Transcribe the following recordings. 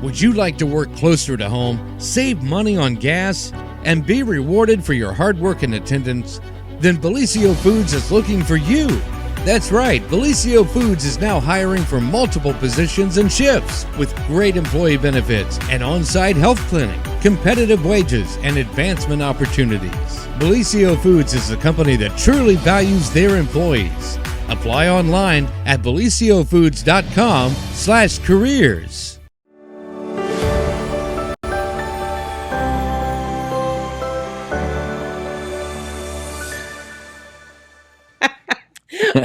Would you like to work closer to home, save money on gas, and be rewarded for your hard work and attendance? Then Bellisio Foods is looking for you. That's right, Bellisio Foods is now hiring for multiple positions and shifts with great employee benefits, an on-site health clinic, competitive wages, and advancement opportunities. Bellisio Foods is a company that truly values their employees. Apply online at BellisioFoods.com/careers.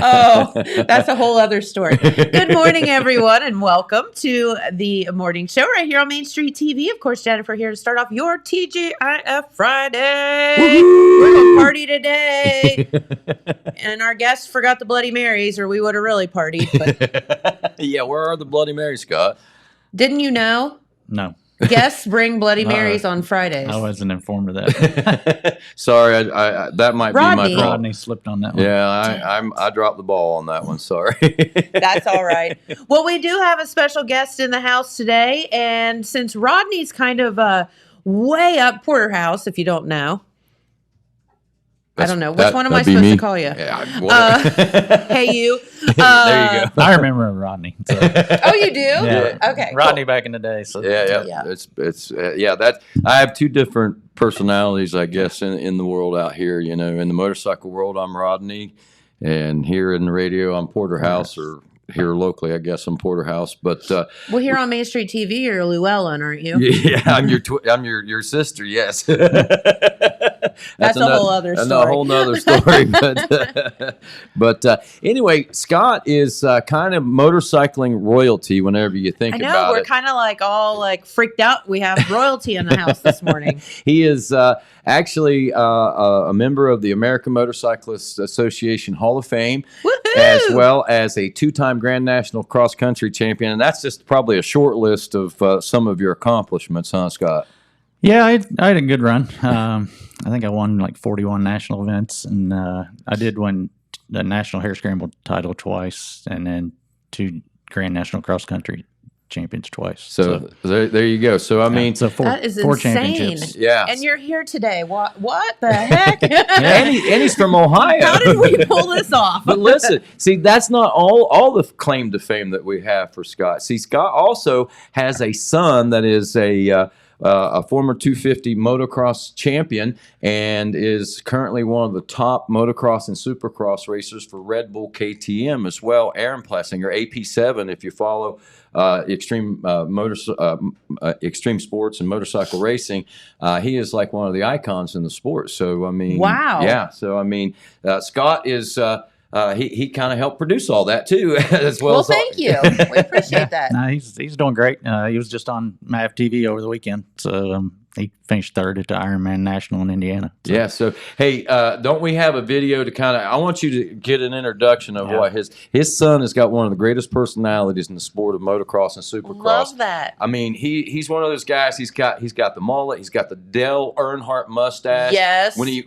Oh, that's a whole other story. Good morning, everyone, and welcome to the morning show right here on Main Street TV. Of course, Jennifer here to start off your TGIF Friday. We're going to party today. And our guests forgot the Bloody Marys, or we would have really partied. But yeah, where are the Bloody Marys, Scott? didn't you know? No. Guests bring Bloody Marys on Fridays. I wasn't informed of that. Sorry, I that might Rodney. be my fault. Rodney slipped on that one. Yeah, I dropped the ball on that one. Sorry. That's all right. Well, we do have a special guest in the house today. And since Rodney's kind of way up Porterhouse, if you don't know. I don't know. Which one am I supposed to call you? Yeah, Hey, you. there you go. I remember Rodney. So. Oh, you do? Yeah. Okay. Rodney back in the day. So Yeah. Yeah. It's that I have two different personalities, I guess, in the world out here. You know, in the motorcycle world, I'm Rodney, and here in the radio, I'm Porterhouse, or here locally, I guess I'm Porterhouse. But Well, here on Main Street TV, you're Llewellyn, aren't you? yeah, I'm your sister. Yes. That's a whole other story. A whole nother story. But anyway, Scott is kind of motorcycling royalty whenever you think about it. I know. We're kind of like all like freaked out. We have royalty in the house this morning. He is actually a member of the American Motorcyclists Association Hall of Fame, Woohoo! as well as a two-time Grand National Cross Country Champion. And that's just probably a short list of some of your accomplishments, huh, Scott? Yeah, I had a good run. I think I won like 41 national events, and I did win the National Hare Scramble title twice, and then 2 Grand National Cross Country champions twice. So there you go. So I mean, so That is four insane. championships. yeah. And you're here today. What the heck? And he's from Ohio. How did we pull this off? But listen, see, that's not all the claim to fame that we have for Scott. See, Scott also has a son that is a former 250 motocross champion and is currently one of the top motocross and supercross racers for Red Bull KTM as well. Aaron Plessinger, AP7, if you follow extreme sports and motorcycle racing, he is like one of the icons in the sport. So I mean, wow. Yeah. So I mean, Scott is. He kind of helped produce all that too, as well. Well, as thank you. We appreciate that. No, he's doing great. He was just on MAV TV over the weekend, so he finished third at the Ironman National in Indiana. So. Yeah. So, hey, don't we have a video to kind of? I want you to get an introduction of what his son has got. One of the greatest personalities in the sport of motocross and supercross. Love that. I mean, he's one of those guys. He's got the mullet. He's got the Dale Earnhardt mustache. Yes. When he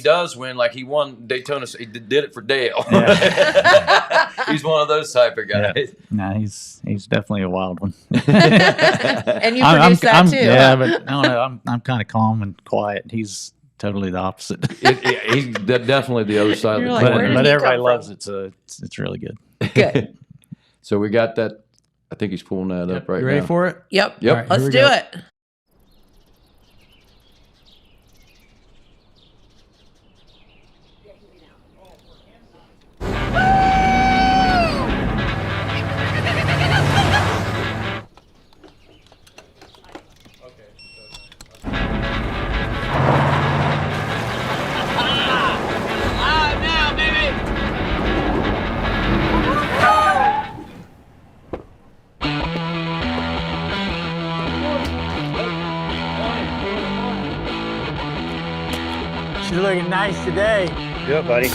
does win, like he won Daytona, he did it for Dale. Yeah. He's one of those type of guys. Yeah. No, he's definitely a wild one. And you produce that too. Yeah, but I don't know. I'm kind of calm and quiet. He's totally the opposite. He's definitely the other side You're of the like, coin. where did but he everybody come loves from? it, so it's really good. Good. So we got that. I think he's pulling that up right You ready now. for it? Yep. Yep. All right, Let's here we do go. it. You're looking nice today. Do it, buddy.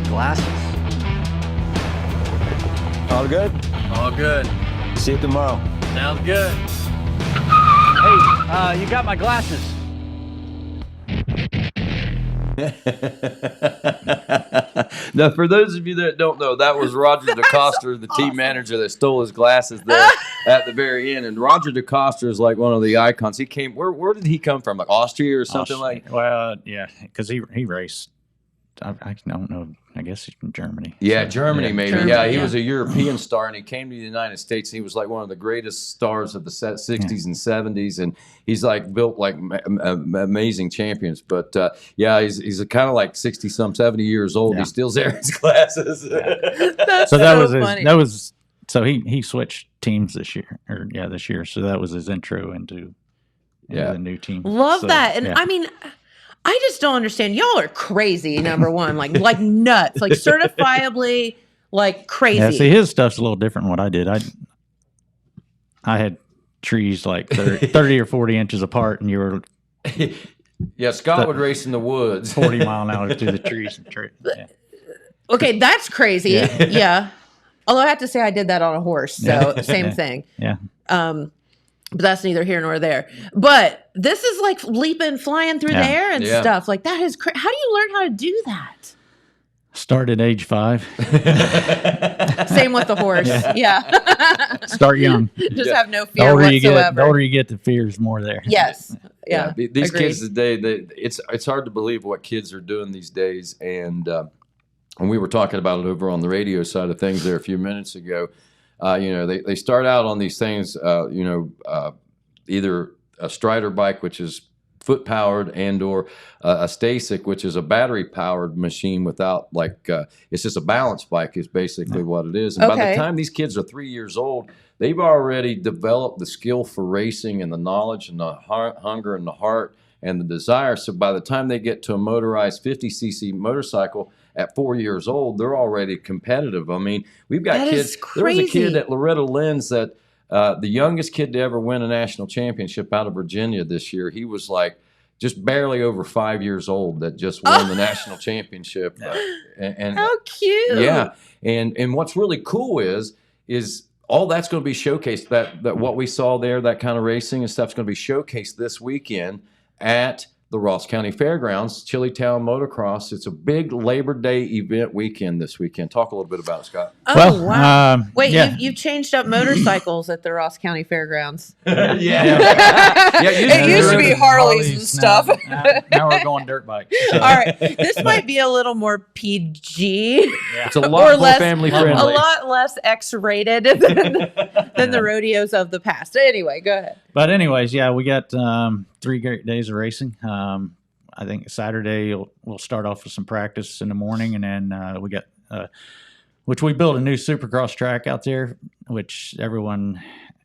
glasses. All good? All good. See you tomorrow. Sounds good. Hey, you got my glasses. Now, for those of you that don't know, that was Roger DeCoster, the team manager that stole his glasses there at the very end. And Roger DeCoster is like one of the icons. He came. Where did he come from? Like Austria or something like? Well, yeah, because he raced. I don't know. I guess he's from Germany. Yeah, So, Germany maybe. Germany, Yeah, he yeah. was a European star, and he came to the United States. And he was like one of the greatest stars of the 60s and 70s, and he's like built like amazing champions. But yeah, he's kind of like 60-some, 70 years old. Yeah. He still wears his glasses. That's So that was funny. so he switched teams this year. So that was his intro into Yeah. the new team. Love So, that. And yeah. I mean, I just don't understand. Y'all are crazy, number one. Like nuts. Like certifiably like crazy. Yeah, see, his stuff's a little different than what I did. I had trees like 30 or 40 inches apart, and you were Yeah, Scott would race in the woods. 40 mile an hour through the trees. Yeah. Okay, that's crazy. Yeah. Although I have to say I did that on a horse, so same thing. Yeah. But that's neither here nor there. But this is like leaping, flying through the air and Yeah. stuff. Like that is how do you learn how to do that? Started age 5. Same with the horse. Yeah. Start young. Just have no The fear older whatsoever. you get, the fear is more there. Yes. Yeah. These Agreed. kids today, it's hard to believe what kids are doing these days. And we were talking about it over on the radio side of things there a few minutes ago. They start out on these things, either a Strider bike, which is foot powered, and or a Stasic, which is a battery powered machine without it's just a balance bike is basically what it is. And by Okay. the time these kids are 3 years old, they've already developed the skill for racing and the knowledge and the hunger and the heart and the desire. So by the time they get to a motorized 50cc motorcycle at 4 years old, they're already competitive. I mean, we've got That kids. is There was a crazy. kid at Loretta Lynn's that the youngest kid to ever win a national championship out of Virginia this year. He was like just barely over 5 years old that just won the national championship. And How cute. yeah, and what's really cool is all that's going to be showcased. That what we saw there, that kind of racing and stuff, is going to be showcased this weekend at the Ross County Fairgrounds, Chillytown Motocross. It's a big Labor Day event weekend this weekend. Talk a little bit about it, Scott. Oh, Well, wow. Wait, yeah. you've changed up motorcycles at the Ross County Fairgrounds. yeah. It used to be Harleys and stuff. Now we're going dirt bikes. So, All right. This might be a little more PG. It's a Or lot more less- family A friendly. lot less X-rated than the rodeos of the past. Anyway, go ahead. But anyways, yeah, we got 3 great days of racing. I think Saturday we'll start off with some practice in the morning, and then we got which we built a new Supercross track out there, which everyone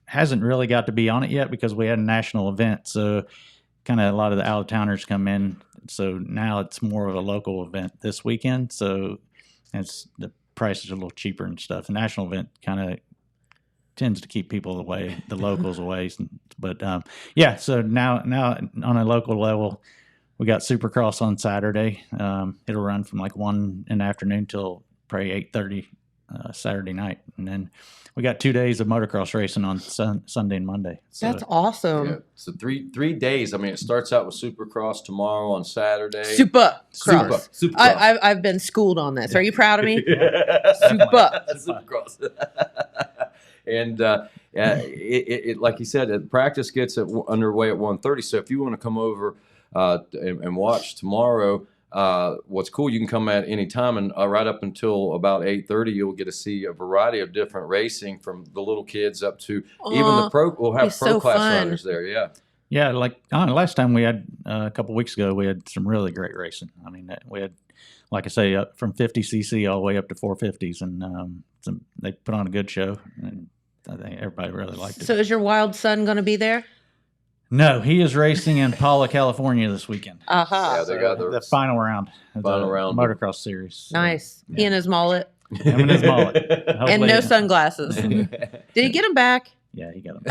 hasn't really got to be on it yet because we had a national event. So kind of a lot of the out-of-towners come in. So now it's more of a local event this weekend. So the prices are a little cheaper and stuff. The national event kind of tends to keep people away, the locals away. But yeah, so now on a local level, we got Supercross on Saturday. It'll run from like 1 in the afternoon till probably 8:30 Saturday night, and then we got 2 days of motocross racing on Sunday and Monday. So, That's awesome. Yeah. So three days. I mean, it starts out with Supercross tomorrow on Saturday. Super cross. Supercross. I've been schooled on this. Are you proud of me? Super. Supercross. And it like you said, the practice gets underway at 1:30. So if you want to come over and watch tomorrow, what's cool, you can come at any time, and right up until about 8:30, you'll get to see a variety of different racing from the little kids up to even the pro. We'll have be pro so class fun. runners there. Yeah. Yeah, like last time we had a couple weeks ago, we had some really great racing. I mean, we had, like I say, up from 50cc all the way up to 450s, and they put on a good show, and I think everybody really liked it. So is your wild son going to be there? No, he is racing in Paula, California this weekend. Uh-huh. Yeah, they got The final round of Final the round. motocross series. So, Nice. He and his mullet. him and his mullet. And Hopefully- no sunglasses. Did he get him back? Yeah, he got him.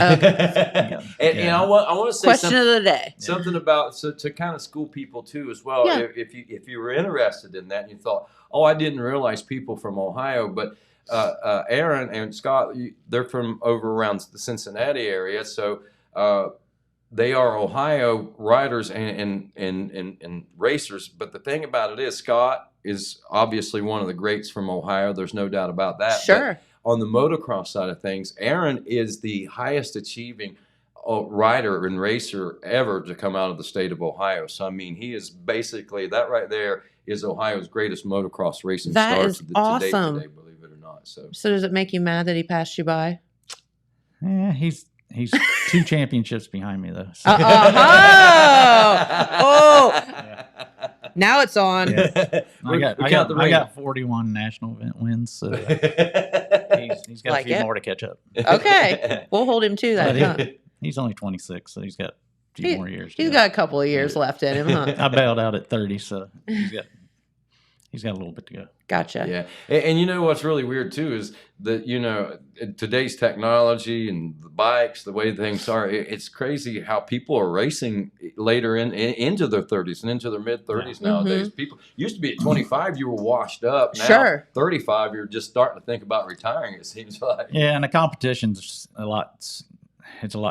And I want to say Question of the day. something about to kind of school people too as well. Yeah. If you were interested in that and you thought, oh, I didn't realize people from Ohio, but Aaron and Scott, they're from over around the Cincinnati area, so they are Ohio riders and racers. But the thing about it is, Scott is obviously one of the greats from Ohio. There's no doubt about that. Sure. But on the motocross side of things, Aaron is the highest achieving rider and racer ever to come out of the state of Ohio. So, I mean, he is basically, that right there is Ohio's greatest motocross racing That star is to awesome. date, believe it or not. So does it make you mad that he passed you by? Yeah, he's 2 championships behind me though. So. Now it's on. Yeah. I got 41 national event wins, so he's got Like a few it? more to catch up. Okay, we'll hold him to that. Huh? He's only 26, so he's got a few more years. He's got a couple of years left in him, huh? I bailed out at 30, so he's got a little bit to go. Gotcha. Yeah, and you know what's really weird too is that today's technology and the bikes, the way things are, it's crazy how people are racing later into their 30s and into their mid 30s nowadays. People used to be at 25, you were washed up. Now, Sure. 35, you're just starting to think about retiring. It seems like. Yeah, and the competition's a lot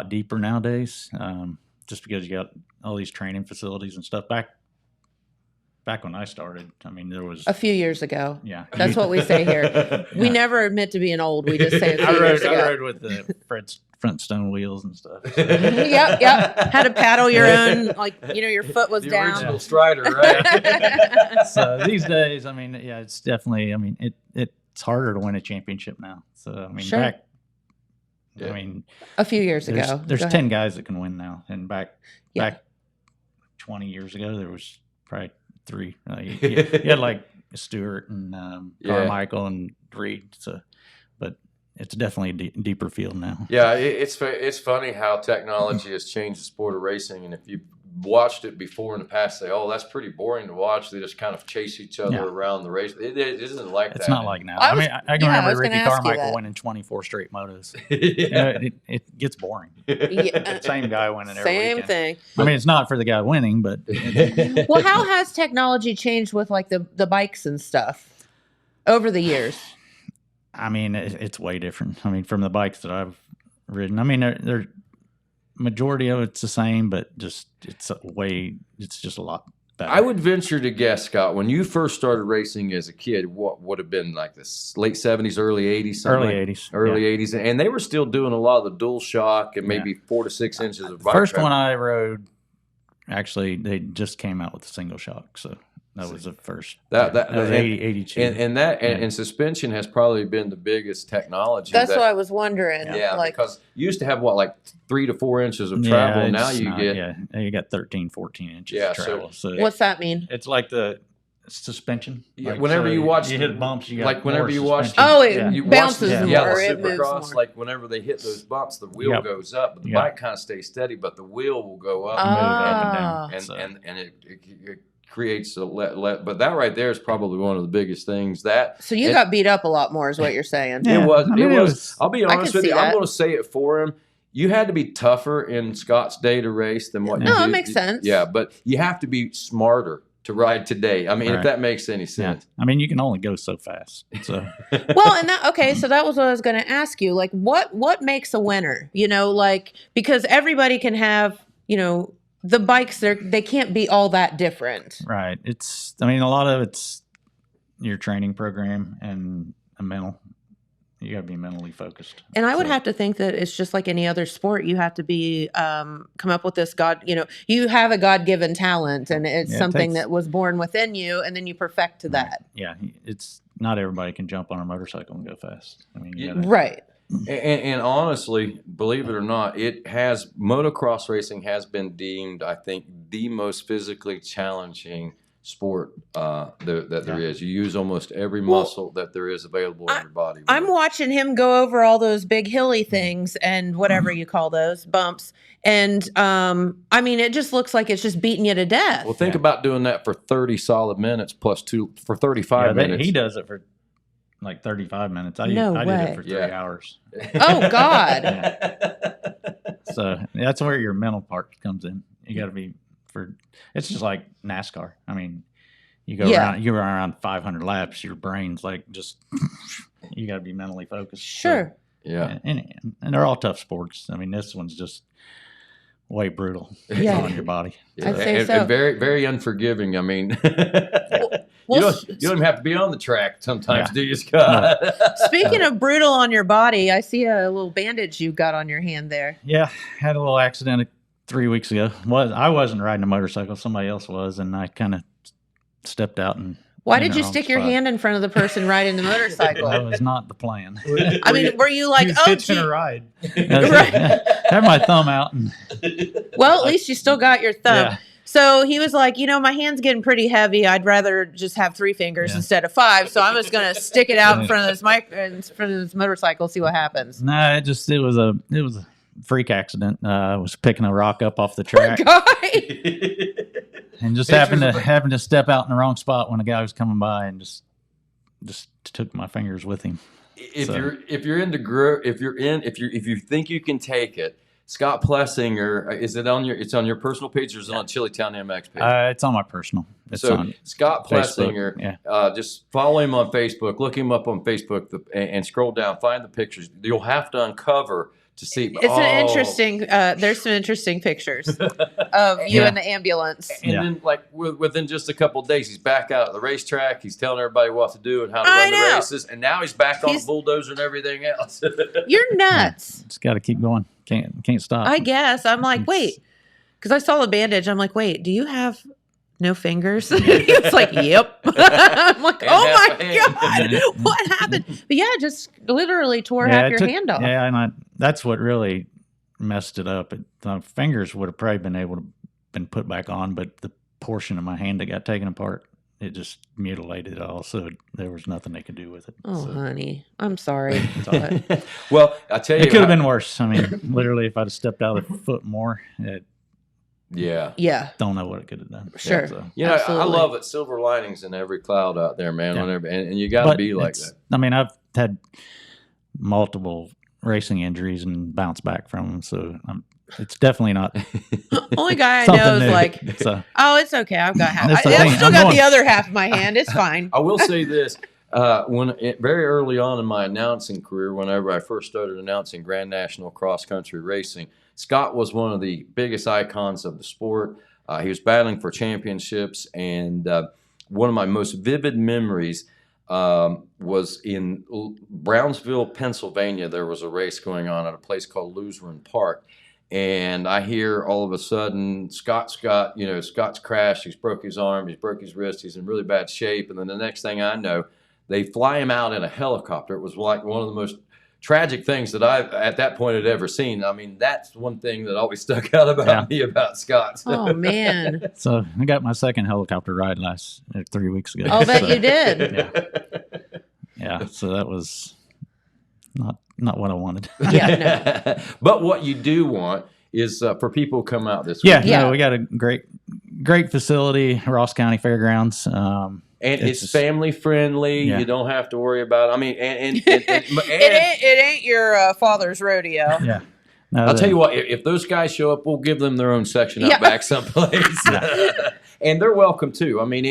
deeper nowadays. Just because you got all these training facilities and stuff. Back when I started, I mean, there was A few years ago. yeah. That's what we say here. We never admit to being old. We just say a few years I ago. rode with the front stone wheels and stuff. Yep. Had to paddle your own, your foot was The down. original Strider, right? So these days, I mean, yeah, it's definitely. I mean, it's harder to win a championship now. So I mean, Sure. back. Yeah. I mean, A few years ago. there's Go 10 guys that can win now, and back 20 years ago, there was probably 3. You had like Stewart and Carmichael and Reed. So, but it's definitely a deeper field now. Yeah, it's funny how technology has changed the sport of racing, and if you watched it before in the past, say, "Oh, that's pretty boring to watch." They just kind of chase each other around the race. It isn't like that. It's not like now. I was I can remember gonna Ricky ask you Carmichael that. winning 24 straight motos. Yeah. It gets boring. Yeah. Same guy winning every Same weekend. thing. I mean, it's not for the guy winning, but Well, how has technology changed with like the bikes and stuff over the years? I mean, it's way different. I mean, from the bikes that I've ridden, I mean, they're majority of it's the same, but just it's just a lot better. I would venture to guess, Scott, when you first started racing as a kid, what would have been like this late 70s, early 80s? Early 80s. Early 80s. And they were still doing a lot of the dual shock and maybe 4 to 6 inches of bike First travel. one I rode, actually, they just came out with a single shock, so that was the first. That was and- 82. And suspension has probably been the biggest technology. That's that, what I was wondering. Yeah, like, because you used to have like 3 to 4 inches of travel. Now it's you not- get now you got 13, 14 inches Yeah, of travel. So what's that mean? it's like the suspension. Yeah, Like, whenever so you watch you hit bumps, you got like whenever more you watch suspension. Oh, it Yeah. you bounces watch the, more, yeah, the it moves Supercross, more. like whenever they hit those bumps, the wheel Yep. goes up, but the Yep. bike kind of stays steady, but the wheel will go up Ah. and So- it creates a but that right there is probably one of the biggest things that So you got beat up a lot more, is what you're saying. Yeah. it was. I mean, it it was. was- I'll be I honest can with you. see I'm that. going to say it for him. You had to be tougher in Scott's day to race than what you No, did. it makes sense. Yeah, but you have to be smarter to ride today. I mean, if Right. that makes any Yeah. sense. I mean, you can only go so fast. So Well, and so that was what I was going to ask you. Like, what makes a winner? Because everybody can have, the bikes. They can't be all that different. right, I mean, a lot of it's your training program and a mental. You got to be mentally focused. And I would So- have to think that it's just like any other sport. You have to be come up with this you have a God-given talent, and it's Yeah, it something takes- that was born within you, and then you perfect to that. Yeah, it's not everybody can jump on a motorcycle and go fast. I mean, you Yeah. gotta, Right. And honestly, believe it or not, motocross racing has been deemed, I think, the most physically challenging sport that there is. You use almost every muscle that there is available in your body. I'm watching him go over all those big hilly things and whatever you call those bumps. And I mean, it just looks like it's just beating you to death. Well, think about doing that for 30 solid minutes plus 2 for 35 minutes. He does it for like 35 minutes. I No did way. it for 3 Yeah. hours. Oh, God. So that's where your mental part comes in. You got to be it's just like NASCAR. I mean, you run around 500 laps, your brain's like you got to be mentally focused. Sure. Yeah. And they're all tough sports. I mean, this one's just way brutal Yeah. on your body. I'd say and, so. and very, very unforgiving. I mean, Well, you don't even have to be on the track sometimes, Yeah. do you, Scott? speaking of brutal on your body, I see a little bandage you got on your hand there. Yeah, had a little accident 3 weeks ago. I wasn't riding a motorcycle; somebody else was, and I kind of stepped out and. Why in did the you wrong stick your spot. hand in front of the person riding the motorcycle? That was not the plan. I mean, were you like, oh, gee. ride. Right. Had my thumb out. And, Well, at least you still got your thumb. Yeah. So he was like, my hand's getting pretty heavy. I'd rather just have 3 fingers instead of 5. So I'm just going to stick it out in front of this motorcycle, see what happens. no, it was a freak accident. I was picking a rock up off the track and just happened to step out in the wrong spot when a guy was coming by and just took my fingers with him. If you think you can take it, Scott Plessinger, it's on your personal page or is it on Chilitown MX page? It's on my personal. It's so on Scott Facebook, Plessinger, just follow him on Facebook, look him up on Facebook and scroll down, find the pictures. You'll have to uncover to see. It's an interesting, there's some interesting pictures of you in the ambulance. And then, like, within just a couple of days, he's back out at the racetrack. He's telling everybody what to do and how to run the races. And now he's back on the bulldozer and everything else. You're nuts. Just got to keep going. Can't stop. I guess. I'm like, wait. Because I saw the bandage. I'm like, wait, do you have no fingers? He was like, yep. I'm like, oh my God, what happened? But yeah, just literally tore half your hand off. Yeah, and that's what really messed it up. The fingers would have probably been able to been put back on, but the portion of my hand that got taken apart, it just mutilated it all. So there was nothing they could do with it. Oh, so, honey, I'm sorry. Well, I tell you, it could have been worse. I mean, literally, if I'd have stepped out a foot more, yeah. don't know what it could have done. Sure. So. I love it. Silver linings in every cloud out there, man. Yeah. And you got to be like that. I mean, I've had multiple racing injuries and bounced back from them, so it's definitely not. Only guy I know is like, oh, it's okay. I've got half. I've still got the other half of my hand. It's fine. I will say this. Very early on in my announcing career, whenever I first started announcing Grand National Cross Country Racing, Scott was one of the biggest icons of the sport. He was battling for championships, and one of my most vivid memories was in Brownsville, Pennsylvania. There was a race going on at a place called Luzerne Park, and I hear all of a sudden Scott's crashed. He's broke his arm. He's broke his wrist. He's in really bad shape. And then the next thing I know, they fly him out in a helicopter. It was like one of the most tragic things that I've at that point had ever seen. I mean, that's one thing that always stuck out about me about Scott. Oh, man. So I got my second helicopter ride 3 weeks ago. I'll bet you did. Yeah. So that was not what I wanted. Yeah, no. But what you do want is for people who come out this week. Yeah. No, we got a great facility, Ross County Fairgrounds. And it's family friendly. Yeah. You don't have to worry about it. I mean, and it ain't your father's rodeo. Yeah. No, I'll tell you what, if those guys show up, we'll give them their own section out back someplace. And they're welcome too. I mean,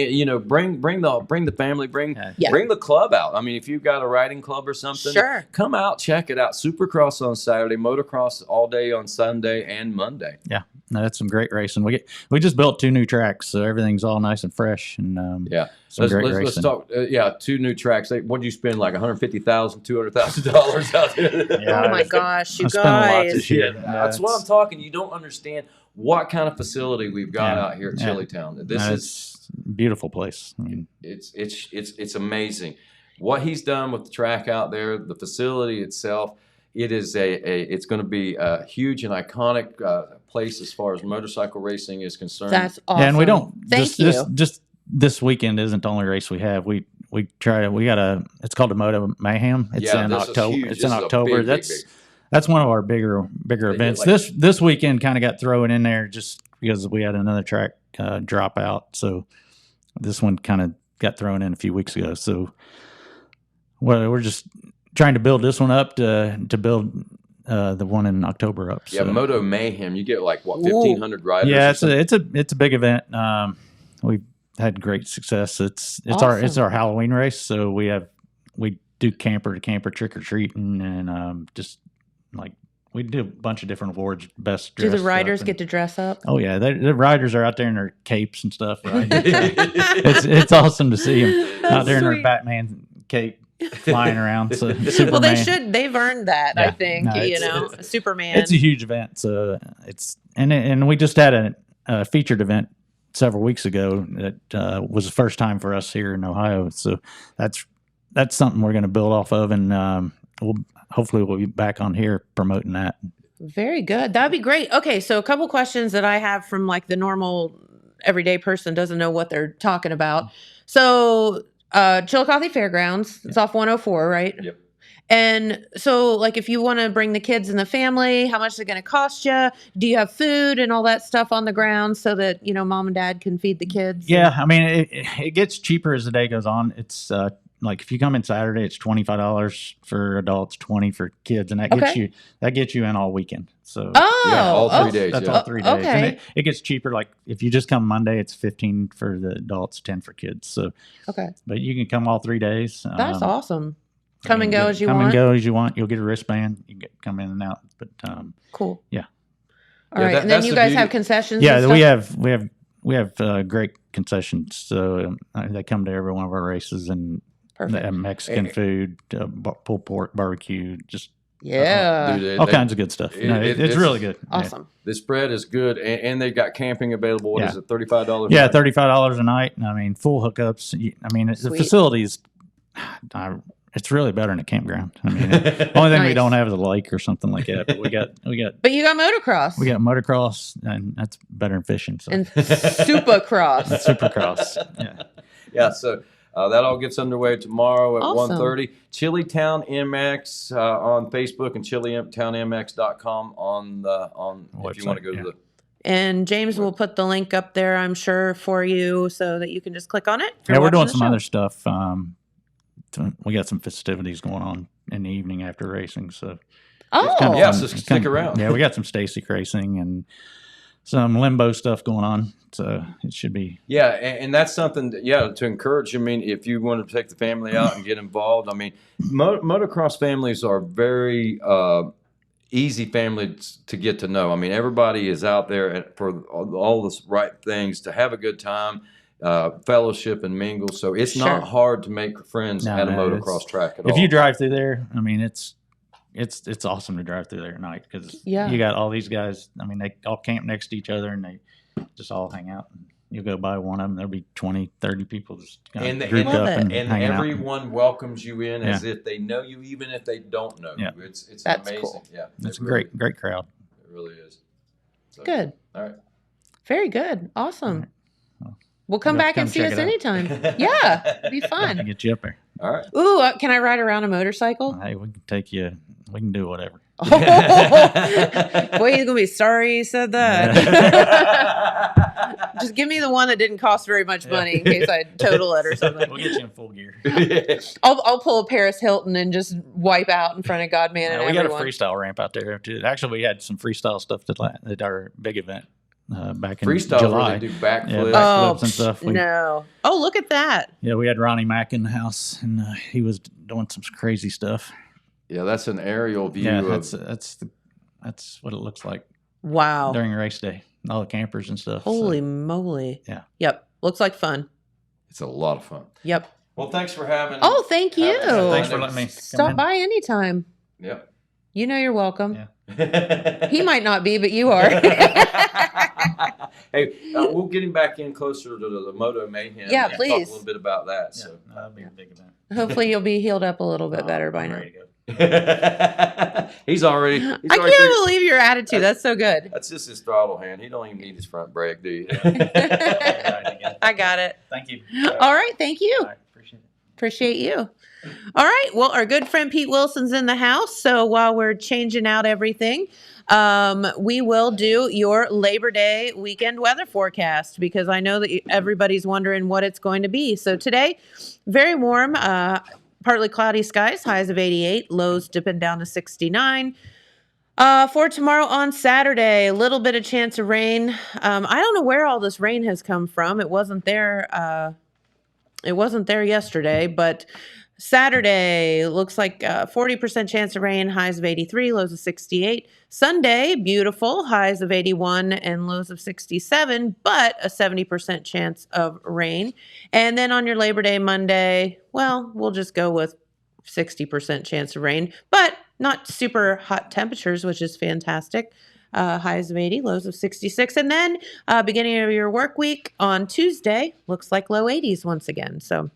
bring the family, bring the club out. I mean, if you've got a riding club or something, come out, check it out. Supercross on Saturday, motocross all day on Sunday and Monday. Yeah, no, that's some great racing. We just built 2 new tracks, so everything's all nice and fresh. And let's talk. 2 new tracks. What'd you spend? Like $150,000, $200,000 out there? Oh my gosh, you I spent a lot guys! this year. That's what I'm talking. You don't understand what kind of facility we've got out here at Chilitown. This is a beautiful place. I mean, it's amazing what he's done with the track out there, the facility itself. It is it's going to be a huge and iconic place as far as motorcycle racing is concerned. That's awesome. Yeah, and we don't. Thank you. Just this weekend isn't the only race we have. It's called the Moto Mayhem. It's in October. It's in October. That's one of our bigger events. This weekend kind of got thrown in there just because we had another track drop out. So this one kind of got thrown in a few weeks ago. So Well, we're just trying to build this one up to build the one in October up. Yeah, So. Moto Mayhem. You get like what 1,500 riders. Yeah, or it's a big event. We've had great success. It's Awesome. our Halloween race. So we do camper to camper trick or treating, and just like we do a bunch of different awards. Best Do the dressed riders up get to dress up? Oh yeah, the riders are out there in their capes and stuff. Right? It's awesome to see them out there in their Sweet. Batman cape flying around. So Superman. Well, they should. They've earned that, I Yeah. think. No, you it's- know, Superman. It's a huge event. So and we just had a featured event several weeks ago that was the first time for us here in Ohio. So that's something we're going to build off of, and hopefully we'll be back on here promoting that. Very good. That'd be great. Okay, so a couple questions that I have from like the normal everyday person doesn't know what they're talking about. So Chillicothe Fairgrounds, it's off 104, right? Yep. And so, like, if you want to bring the kids and the family, how much is it going to cost you? Do you have food and all that stuff on the ground so that, you know, mom and dad can feed the kids? Yeah, I mean, it gets cheaper as the day goes on. It's like if you come in Saturday, it's $25 for adults, $20 for kids, and that gets you in all weekend. So all 3 oh, days. that's yeah. all 3 days. okay. And it gets cheaper. Like if you just come Monday, it's $15 for the adults, $10 for kids. So, Okay. but you can come all 3 days. That's awesome. Come and you go can as you come want. and go as you want. You'll get a wristband. You can come in and out. But Cool. Yeah. All right. And then that's you the guys beauty. have concessions? yeah, and we have great concessions. So they come to every one of our races, and Perfect. they have Mexican food, pulled pork, barbecue, just Yeah. Dude, all kinds of good stuff. It's really good. Awesome. The spread is good, and they've got camping available. What is Yeah. it, $35? Yeah, $35 a night. I mean, full hookups. I mean, the Sweet. facilities. It's really better than a campground. I mean, the only thing we Nice. don't have is a lake or something like that. But we got But you got motocross. motocross, and that's better than fishing. So and supercross. supercross. Yeah. Yeah, so that all gets underway tomorrow at Awesome. 1:30. Chilitown MX on Facebook and chilitownmx.com on if you want to go Website, to the. And James will put the link up there, I'm sure, for you so that you can just click on it. if Yeah, you're we're doing watching the some show. other stuff. We got some festivities going on in the evening after racing. So Oh, kinda Yeah, fun. so It's stick kinda- around. Yeah, we got some Stasic racing and some limbo stuff going on. So it should be. Yeah, and that's something that, to encourage. I mean, if you want to take the family out and get involved, I mean, motocross families are very easy families to get to know. I mean, everybody is out there for all the right things to have a good time, fellowship and mingle. So it's Sure. not hard to make friends No, at a no, motocross track at all. If you drive through there, I mean, it's awesome to drive through there at night because Yeah. you got all these guys. I mean, they all camp next to each other and they just all hang out. You'll go by one of them, there'll be 20, 30 people just kind of grouped Love up it. and And hanging out. everyone welcomes you in as Yeah. if they know you, even if they don't know Yeah. you. It's That's amazing. cool. Yeah, It's a it really- great crowd. It really is. So, good. All right. Very good. Awesome. Well, We'll come you'll have back to and come see check us it out. anytime. Yeah, it'd be To fun. get you up there. All right. Ooh, can I ride around a motorcycle? Hey, we can take you. We can do whatever. Boy, he's gonna be sorry he said that. Just give me the one that didn't cost very much money in case I total it or something. We'll get you in full gear. I'll pull a Paris Hilton and just wipe out in front of God, man, and we got a everyone. freestyle ramp out there too. Actually, we had some freestyle stuff at our big event back in Freestyle July. where they do backflips. Yeah, Oh backflips and stuff. no! Oh, look at that! Yeah, we had Ronnie Mack in the house, and he was doing some crazy stuff. Yeah, that's an aerial view Yeah, of. that's what it looks like Wow! during race day. All the campers and stuff. Holy so. moly! Yeah. Yep. Looks like fun. It's a lot of fun. Yep. Well, thanks for having. Oh, thank you. Thanks for letting me come Stop in. by anytime. Yep. You know you're welcome. Yeah. He might not be, but you are. Hey, we'll get him back in closer to the Moto Mayhem. Yeah, and please. Talk a little bit about that. Yeah, So. that'll be a big event. Hopefully you'll be healed up a little bit better by I'm now. ready to go. he's already. I can't believe your attitude. That's so good. That's just his throttle hand. He don't even need his front brake, do you? I got it. Thank you. All right. Thank you. All right, appreciate it. Appreciate you. All right. Well, our good friend Pete Wilson's in the house. So while we're changing out everything, we will do your Labor Day weekend weather forecast because I know that everybody's wondering what it's going to be. So today, very warm. partly cloudy skies, highs of 88, lows dipping down to 69. For tomorrow on Saturday, a little bit of chance of rain. I don't know where all this rain has come from. It wasn't there. It wasn't there yesterday, but Saturday looks like 40% chance of rain, highs of 83, lows of 68. Sunday, beautiful, highs of 81 and lows of 67, but a 70% chance of rain. And then on your Labor Day Monday, well, we'll just go with 60% chance of rain, but not super hot temperatures, which is fantastic. Highs of 80, lows of 66. And then beginning of your work week on Tuesday, looks like low 80s once again. So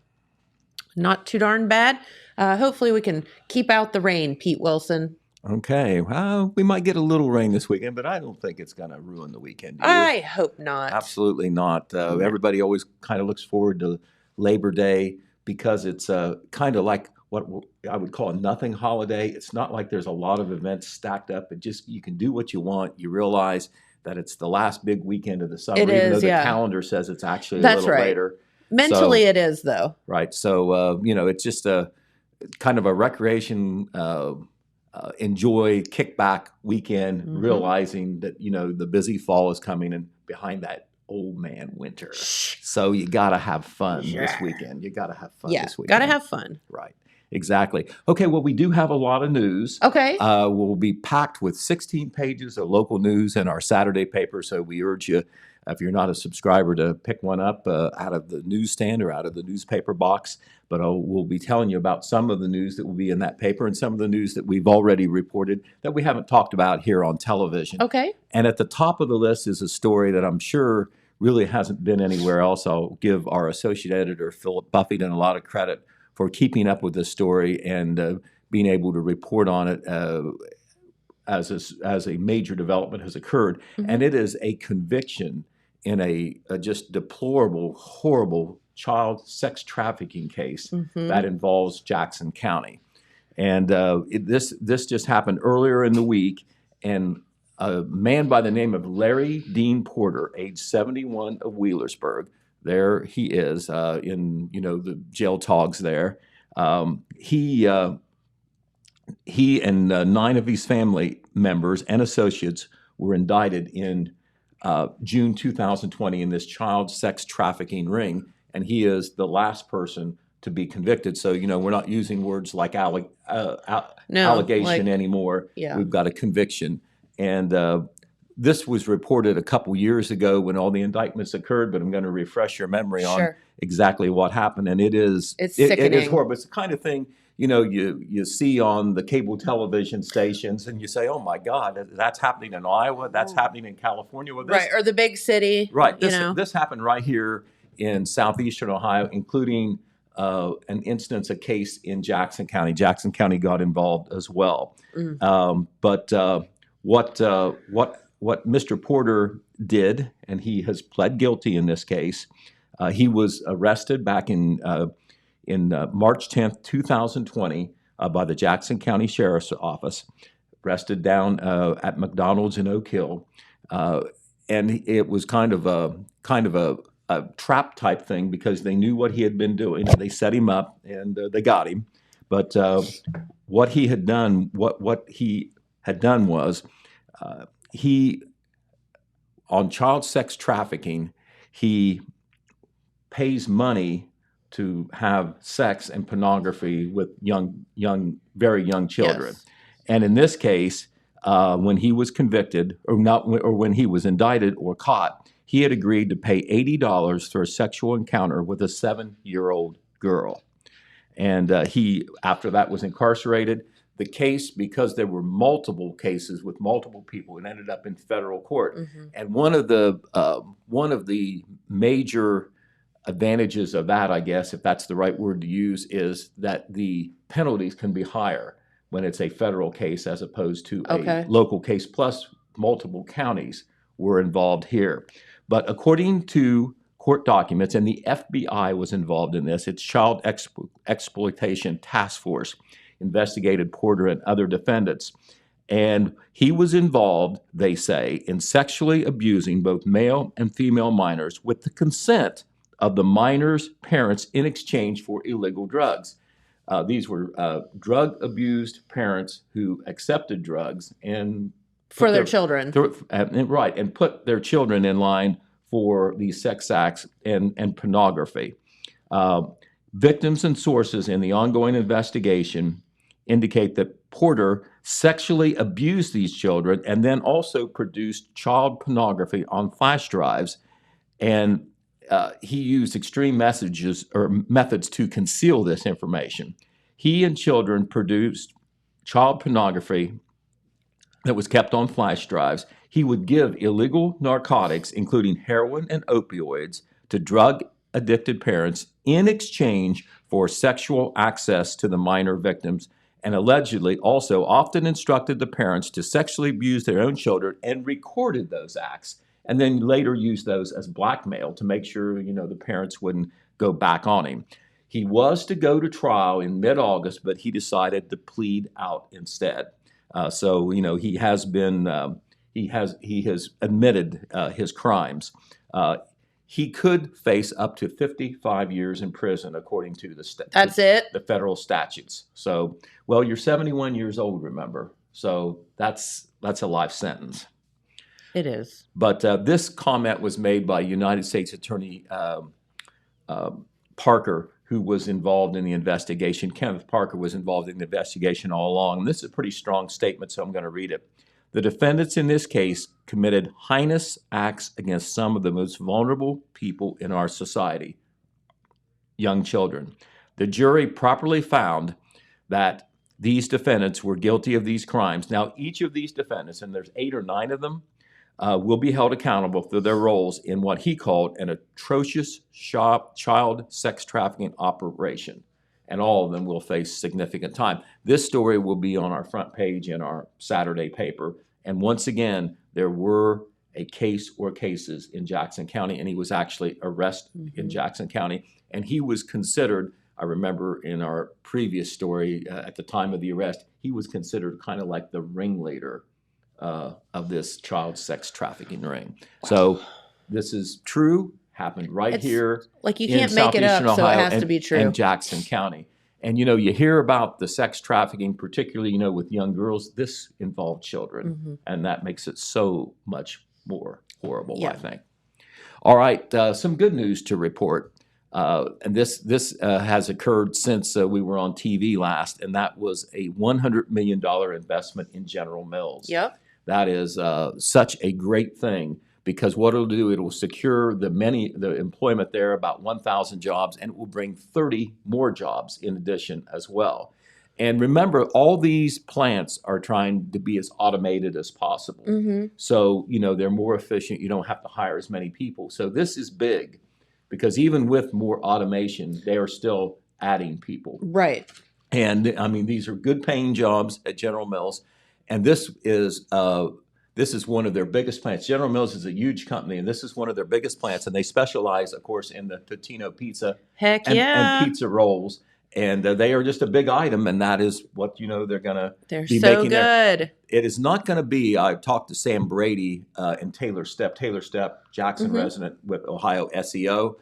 not too darn bad. Hopefully we can keep out the rain, Pete Wilson. Okay. Well, we might get a little rain this weekend, but I don't think it's going to ruin the weekend. Do you? I hope not. Absolutely not. Everybody always kind of looks forward to Labor Day because it's kind of like what I would call a nothing holiday. It's not like there's a lot of events stacked up. It just, you can do what you want. You realize that it's the last big weekend of the summer, even though the calendar says it's actually a little later. Mentally, it is, though. Right. So, it's just a kind of a recreation, enjoy, kickback weekend, realizing that, the busy fall is coming and behind that old man winter. So you got to have fun this weekend. You got to have fun this weekend. Got to have fun. Right. Exactly. Okay, well, we do have a lot of news. Okay. We'll be packed with 16 pages of local news in our Saturday paper, so we urge you, if you're not a subscriber, to pick one up out of the newsstand or out of the newspaper box. But we'll be telling you about some of the news that will be in that paper and some of the news that we've already reported that we haven't talked about here on television. Okay. And at the top of the list is a story that I'm sure really hasn't been anywhere else. I'll give our associate editor, Philip Buffington, a lot of credit for keeping up with this story and being able to report on it as a major development has occurred. And it is a conviction in a just deplorable, horrible child sex trafficking case that involves Jackson County. And this just happened earlier in the week, and a man by the name of Larry Dean Porter, age 71, of Wheelersburg, there he is in the jail togs there. He and 9 of his family members and associates were indicted in June 2020 in this child sex trafficking ring, and he is the last person to be convicted. So we're not using words like allegation anymore. Yeah. We've got a conviction, and this was reported a couple years ago when all the indictments occurred, but I'm going to refresh your memory on exactly what happened. And it's sickening. It is horrible. It's the kind of thing, you see on the cable television stations and you say, oh my God, that's happening in Iowa. That's happening in California. Well, right. Or the big city. Right. This happened right here in southeastern Ohio, including an instance, a case in Jackson County. Jackson County got involved as well. But what Mr. Porter did, and he has pled guilty in this case, he was arrested back in March 10th, 2020 by the Jackson County Sheriff's Office, arrested down at McDonald's in Oak Hill. And it was kind of a trap type thing because they knew what he had been doing. They set him up and they got him. But what he had done was he, on child sex trafficking, he pays money to have sex and pornography with very young children. Yes. And in this case, when he was convicted, or when he was indicted or caught, he had agreed to pay $80 for a sexual encounter with a 7-year-old girl. And he, after that, was incarcerated. The case, because there were multiple cases with multiple people, it ended up in federal court. And one of the major advantages of that, I guess, if that's the right word to use, is that the penalties can be higher when it's a federal case as opposed to a local case. Plus, multiple counties were involved here. But according to court documents, and the FBI was involved in this, its Child Exploitation Task Force investigated Porter and other defendants. And he was involved, they say, in sexually abusing both male and female minors with the consent of the minors' parents in exchange for illegal drugs. These were drug-abused parents who accepted drugs and For their children. right, and put their children in line for these sex acts and pornography. Victims and sources in the ongoing investigation indicate that Porter sexually abused these children and then also produced child pornography on flash drives. And he used extreme methods to conceal this information. He and children produced child pornography that was kept on flash drives. He would give illegal narcotics, including heroin and opioids, to drug-addicted parents in exchange for sexual access to the minor victims, and allegedly also often instructed the parents to sexually abuse their own children and recorded those acts, and then later used those as blackmail to make sure, the parents wouldn't go back on him. He was to go to trial in mid-August, but he decided to plead out instead. So he has been he has admitted his crimes. He could face up to 55 years in prison, according to the federal statutes. So, well, you're 71 years old, remember? So that's a life sentence. It is. But this comment was made by United States Attorney Parker, who was involved in the investigation. Kenneth Parker was involved in the investigation all along. And this is a pretty strong statement, so I'm going to read it. The defendants in this case committed heinous acts against some of the most vulnerable people in our society, young children. The jury properly found that these defendants were guilty of these crimes. Now, each of these defendants, and there's 8 or 9 of them, will be held accountable for their roles in what he called an atrocious child sex trafficking operation. And all of them will face significant time. This story will be on our front page in our Saturday paper. And once again, there were a case or cases in Jackson County, and he was actually arrested in Jackson County. And he was considered, I remember in our previous story at the time of the arrest, he was considered kind of like the ringleader of this child sex trafficking ring. Wow. So this is true, happened here. Like you can't make it up, so it has to be true. In Jackson County. And, you hear about the sex trafficking, particularly, with young girls. This involved children, and that makes it so much more horrible, I think. All right, some good news to report. And this has occurred since we were on TV last, and that was a $100 million investment in General Mills. Yep. That is such a great thing, because what it'll do, it'll secure the employment there, about 1,000 jobs, and it will bring 30 more jobs in addition as well. And remember, all these plants are trying to be as automated as possible. So, they're more efficient. You don't have to hire as many people. So this is big, because even with more automation, they are still adding people. Right. And, these are good paying jobs at General Mills. And this is one of their biggest plants. General Mills is a huge company, and this is one of their biggest plants. And they specialize, of course, in the Totino pizza and pizza rolls. And they are just a big item, and that is what, they're going to be making. They're so good. It is not going to be, I talked to Sam Brady and Taylor Stepp, Jackson resident with Ohio SEO.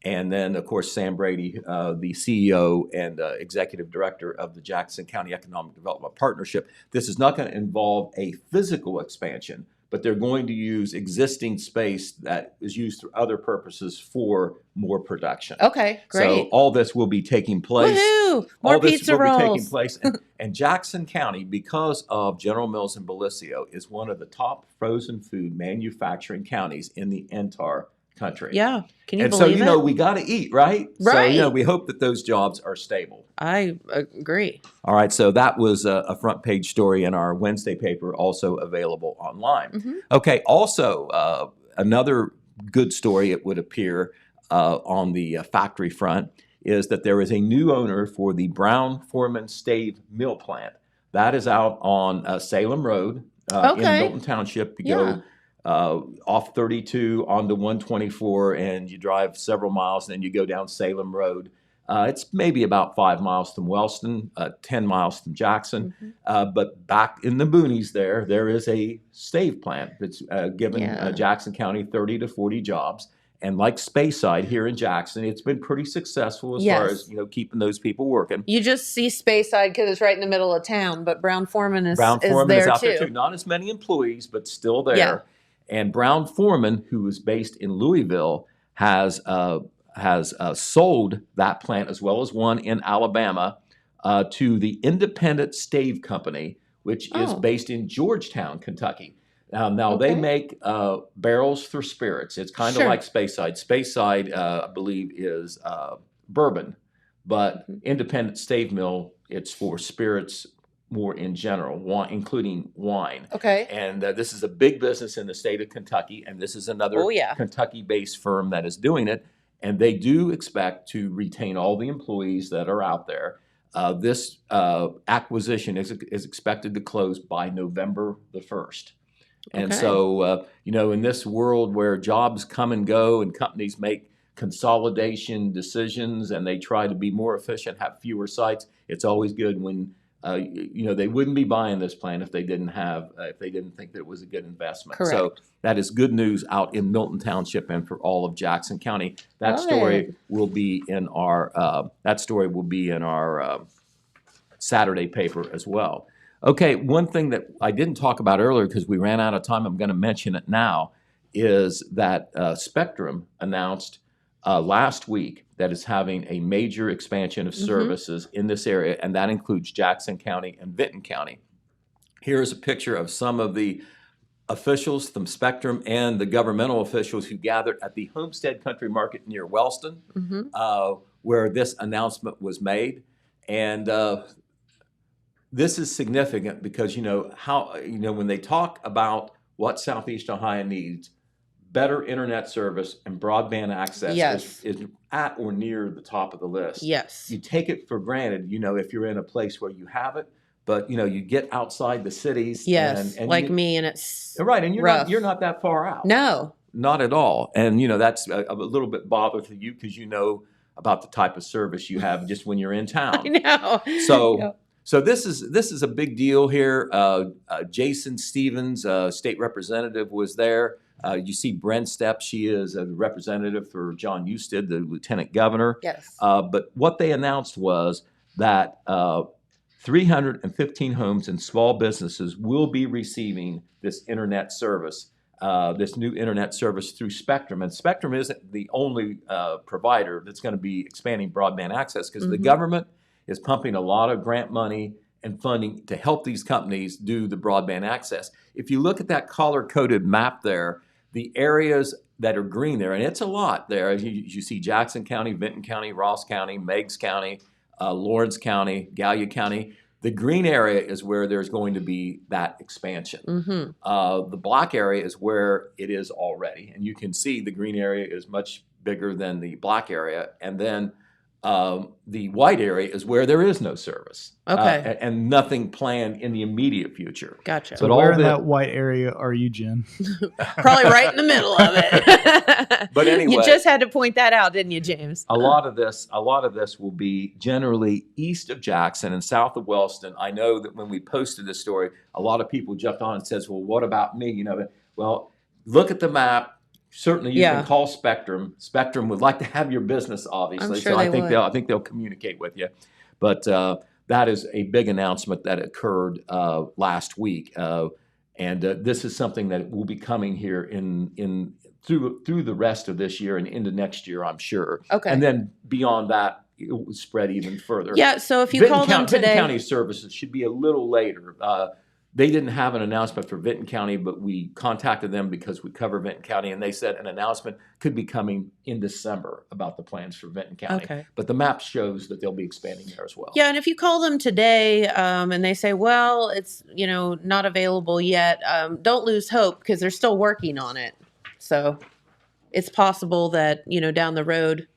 And then, of course, Sam Brady, the CEO and executive director of the Jackson County Economic Development Partnership. This is not going to involve a physical expansion, but they're going to use existing space that is used for other purposes for more production. Okay, great. So all this will be taking place. Woohoo! More pizza rolls. All this will be taking place. And Jackson County, because of General Mills and Bellisio, is one of the top frozen food manufacturing counties in the entire country. Yeah. Can you believe it? And so, we got to eat, right? Right. So, we hope that those jobs are stable. I agree. All right. So that was a front page story in our Wednesday paper, also available online. Okay. Also, another good story, it would appear, on the factory front is that there is a new owner for the Brown-Forman Stave Mill Plant. That is out on Salem Road in Milton Township. You go off 32 onto 124, and you drive several miles, and then you go down Salem Road. It's maybe about 5 miles from Wellston, 10 miles from Jackson. But back in the boonies there is a stave plant that's given Jackson County 30 to 40 jobs. And like Speyside here in Jackson, it's been pretty successful as far as keeping those people working. You just see Speyside because it's right in the middle of town, but Brown-Forman is Brown Foreman there is out too. there too. Not as many employees, but still there. Yeah. And Brown-Forman, who is based in Louisville, has sold that plant as well as one in Alabama to the Independent Stave Company, which is based in Georgetown, Kentucky. Now they make barrels for spirits. It's kind of like Speyside. Speyside, I believe, is bourbon, but Independent Stave Mill, it's for spirits more in general, including wine. Okay. And this is a big business in the state of Kentucky, and this is another Kentucky-based firm that is doing it. And they do expect to retain all the employees that are out there. This acquisition is expected to close by November the 1st. And so, in this world where jobs come and go and companies make consolidation decisions and they try to be more efficient, have fewer sites, it's always good when, they wouldn't be buying this plant if they didn't think that it was a good investment. Correct. So that is good news out in Milton Township and for all of Jackson County. That story will be in our Saturday paper as well. Okay, one thing that I didn't talk about earlier because we ran out of time, I'm going to mention it now, is that Spectrum announced last week that it's having a major expansion of services in this area, and that includes Jackson County and Vinton County. Here's a picture of some of the officials from Spectrum and the governmental officials who gathered at the Homestead Country Market near Wellston, where this announcement was made. And this is significant because when they talk about what Southeast Ohio needs, better internet service and broadband access is at or near the top of the list. Yes. You take it for granted, if you're in a place where you have it, but you get outside the cities. Yes, and like me, and it's right, and you're not that far out. No, not at all. And that's a little bit bother to you because about the type of service you have just when you're in town. I know. So this is a big deal here. Jason Stevens, state representative, was there. You see Brent Stepp. She is a representative for John Husted, the lieutenant governor. Yes. But what they announced was that 315 homes and small businesses will be receiving this internet service, this new internet service through Spectrum. And Spectrum isn't the only provider that's going to be expanding broadband access because the government is pumping a lot of grant money and funding to help these companies do the broadband access. If you look at that color-coded map there, the areas that are green there, and it's a lot there. You see Jackson County, Vinton County, Ross County, Meigs County, Lawrence County, Gallia County. The green area is where there's going to be that expansion. The black area is where it is already. And you can see the green area is much bigger than the black area. And then the white area is where there is no service. Okay. And nothing planned in the immediate future. Gotcha. But So where in that white area are you, Jen? Probably right in the middle of it. But anyway, you just had to point that out, didn't you, James? A lot of this will be generally east of Jackson and south of Wellston. I know that when we posted this story, a lot of people jumped on and says, "Well, what about me?" Well, look at the map. Certainly, you can call Spectrum. Spectrum would like to have your business, obviously. I'm sure so they think would. I think they'll communicate with you. But that is a big announcement that occurred last week, and this is something that will be coming here in through the rest of this year and into next year, I'm sure. Okay. And then beyond that, it will spread even further. Yeah. So if you call them today, Vinton County services should be a little later. They didn't have an announcement for Vinton County, but we contacted them because we cover Vinton County, and they said an announcement could be coming in December about the plans for Vinton County. Okay. But the map shows that they'll be expanding there as well. yeah, and if you call them today and they say, well, it's not available yet, don't lose hope because they're still working on it. So it's possible that down the road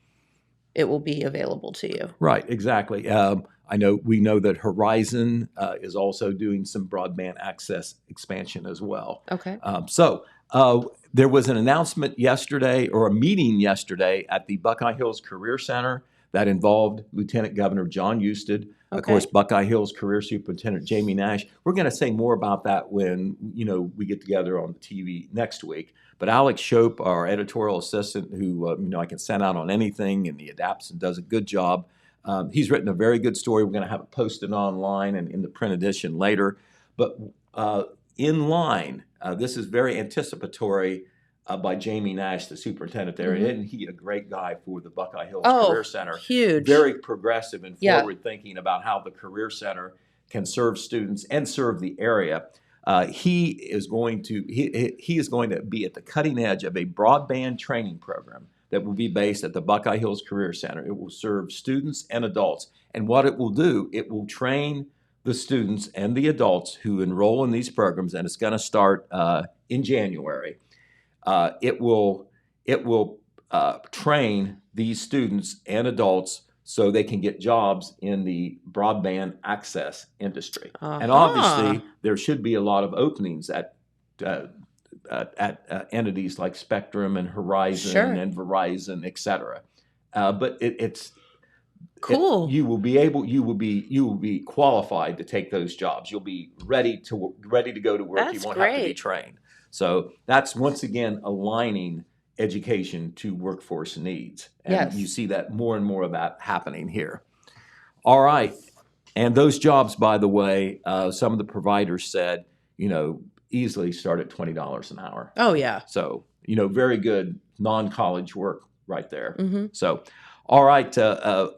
it will be available to you. Right, exactly. We know that Horizon is also doing some broadband access expansion as well. Okay. So there was an announcement yesterday, or a meeting yesterday, at the Buckeye Hills Career Center that involved Lieutenant Governor John Eusted, of Okay. course, Buckeye Hills Career Superintendent Jamie Nash. We're going to say more about that when we get together on the TV next week. But Alex Shope, our editorial assistant, who I can send out on anything, and he adapts and does a good job. He's written a very good story. We're going to have it posted online and in the print edition later. But in line, this is very anticipatory by Jamie Nash, the superintendent there. Mhm. Isn't he a great guy for the Buckeye Hills Oh, Career Center? huge. Very progressive and Yeah. forward thinking about how the Career Center can serve students and serve the area. He is going to be at the cutting edge of a broadband training program that will be based at the Buckeye Hills Career Center. It will serve students and adults. And what it will do, it will train the students and the adults who enroll in these programs, and it's going to start in January. It will train these students and adults so they can get jobs in the broadband access industry. And obviously, there should be a lot of openings at entities like Spectrum and Horizon Sure. and Verizon, et cetera. But it's Cool. you will be qualified to take those jobs. You'll be ready to go to work. That's You won't have to be great. trained. So that's once again aligning education to workforce needs. And Yes. you see that more and more of that happening here. All right. And those jobs, by the way, some of the providers said, easily start at $20 an hour. Oh, yeah. So, very good non-college work right there. Mm-hmm. So, all right.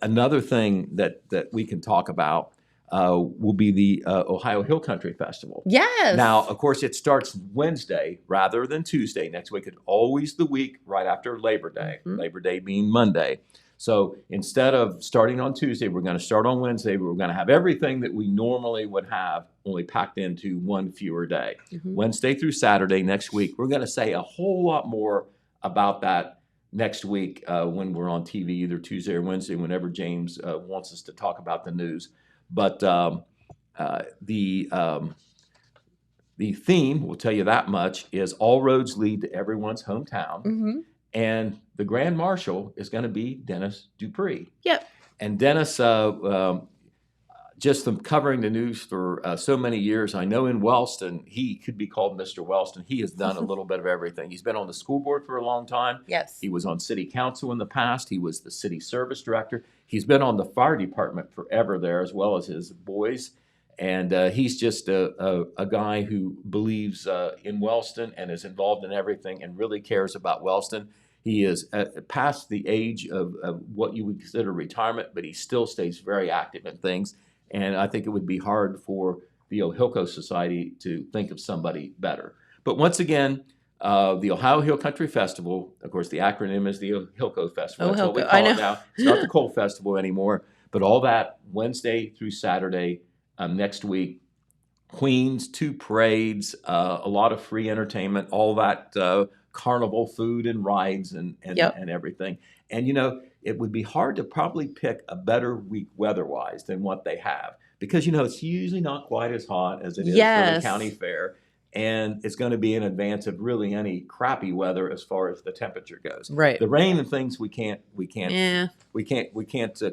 Another thing that we can talk about will be the Ohio Hill Country Festival. Yes. Now, of course, it starts Wednesday rather than Tuesday next week. It's always the week right after Labor Day, Mhm. Labor Day being Monday. So instead of starting on Tuesday, we're going to start on Wednesday. We're going to have everything that we normally would have, only packed into one fewer day. Mhm. Wednesday through Saturday next week. We're going to say a whole lot more about that next week when we're on TV, either Tuesday or Wednesday, whenever James wants us to talk about the news. But the theme, we'll tell you that much, is all roads lead to everyone's hometown. Mm-hmm. And the Grand Marshal is going to be Dennis Dupree. Yep. And Dennis, just from covering the news for so many years, I know in Wellston, he could be called Mr. Wellston. He has done a little bit of everything. He's been on the school board for a long time. Yes. He was on city council in the past. He was the city service director. He's been on the fire department forever there, as well as his boys. And he's just a guy who believes in Wellston and is involved in everything and really cares about Wellston. He is past the age of what you would consider retirement, but he still stays very active in things. And I think it would be hard for the Ohilco Society to think of somebody better. But once again, the Ohio Hill Country Festival, of course, the acronym is the Ohilco Festival. That's what we Ohilco, call I it know. now. It's not the Coal Festival anymore. But all that Wednesday through Saturday next week, Queens, 2 parades, a lot of free entertainment, all that carnival food and rides and everything. And, it would be hard to probably pick a better week weather-wise than what they have because, it's usually not quite as hot as it is for Yes. the county fair. And it's going to be in advance of really any crappy weather as far as the temperature goes. Right. The rain and things we can't Yeah.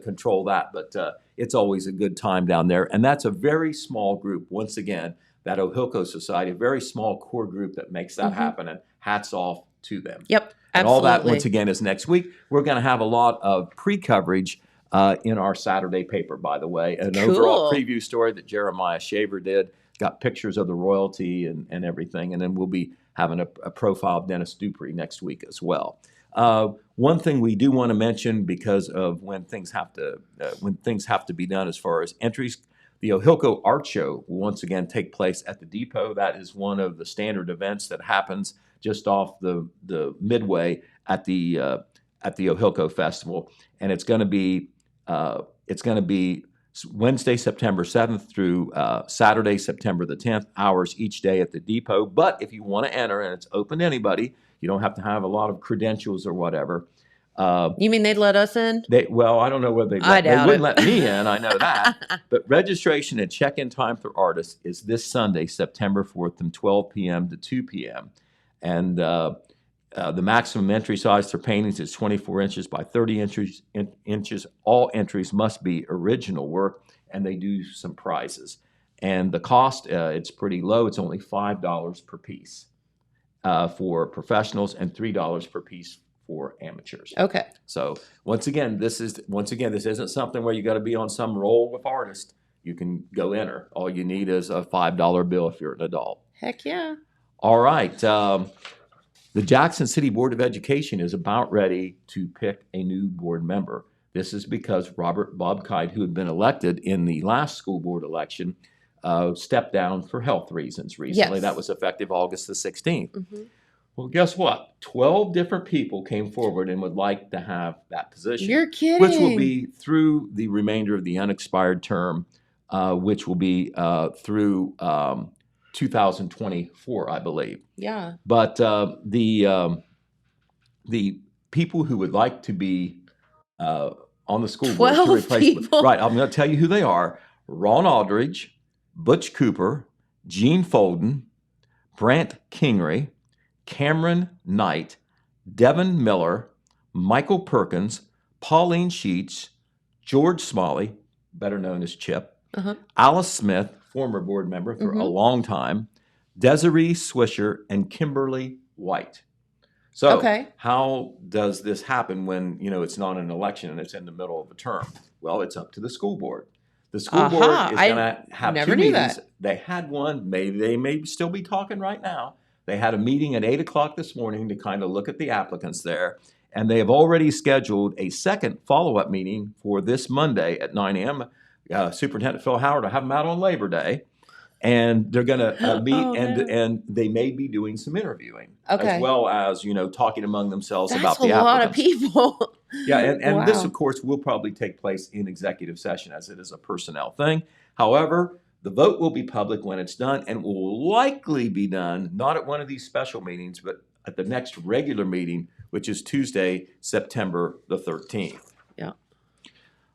control that, but it's always a good time down there. And that's a very small group. Once again, that Ohilco Society, a very small core group that makes that Mhm. happen. And hats off to them. Yep. And all Absolutely. that, once again, is next week. We're going to have a lot of pre-coverage in our Saturday paper, by the way. An overall Cool. preview story that Jeremiah Shaver did. Got pictures of the royalty and everything. And then we'll be having a profile of Dennis Dupree next week as well. One thing we do want to mention because of when things have to be done as far as entries, the Ohilco Art Show will once again take place at the Depot. That is one of the standard events that happens just off the midway at the Ohilco Festival, and it's going to be Wednesday, September 7th through Saturday, September the 10th, hours each day at the Depot. But if you want to enter, and it's open to anybody, you don't have to have a lot of credentials or whatever. You mean they'd let us in? I don't know whether I they doubt wouldn't it. let me in. I know that. But registration and check-in time for artists is this Sunday, September 4th, from 12 p.m. to 2 p.m. And The maximum entry size for paintings is 24 inches by 30 inches. All entries must be original work, and they do some prizes. And the cost, it's pretty low. It's only $5 per piece for professionals and $3 per piece for amateurs. Okay. So once again, this isn't something where you got to be on some roll with artists. You can go enter. All you need is a $5 bill if you're an adult. Heck yeah. All right. The Jackson City Board of Education is about ready to pick a new board member. This is because Bob Kite, who had been elected in the last school board election, stepped down for health reasons recently. Yes. That was effective August the 16th. Well, guess what? 12 different people came forward and would like to have that position. You're kidding. Which will be through the remainder of the unexpired term, which will be through 2024, I believe. Yeah. But the people who would like to be on the school board to 12 replace people? right, I'm going to tell you who they are: Ron Aldridge, Butch Cooper, Gene Folden, Brant Kingery, Cameron Knight, Devin Miller, Michael Perkins, Pauline Sheets, George Smalley, better known as Chip, Alice Smith, former board member for a long time, Desiree Swisher, and Kimberly White. So how does this happen when, it's not an election and it's in the middle of a term? Well, it's up to the school board. The school board is going to have two meetings. They had one. They may still be talking right now. They had a meeting at 8 o'clock this morning to kind of look at the applicants there. And they have already scheduled a second follow-up meeting for this Monday at 9 a.m. Superintendent Phil Howard will have them out on Labor Day. And they're going to meet, and they may be doing some interviewing, as well as, talking among themselves about the applicants. That's a lot of people. Yeah, and this, of course, will probably take place in executive session as it is a personnel thing. However, the vote will be public when it's done, and will likely be done not at one of these special meetings, but at the next regular meeting, which is Tuesday, September the 13th. Yeah.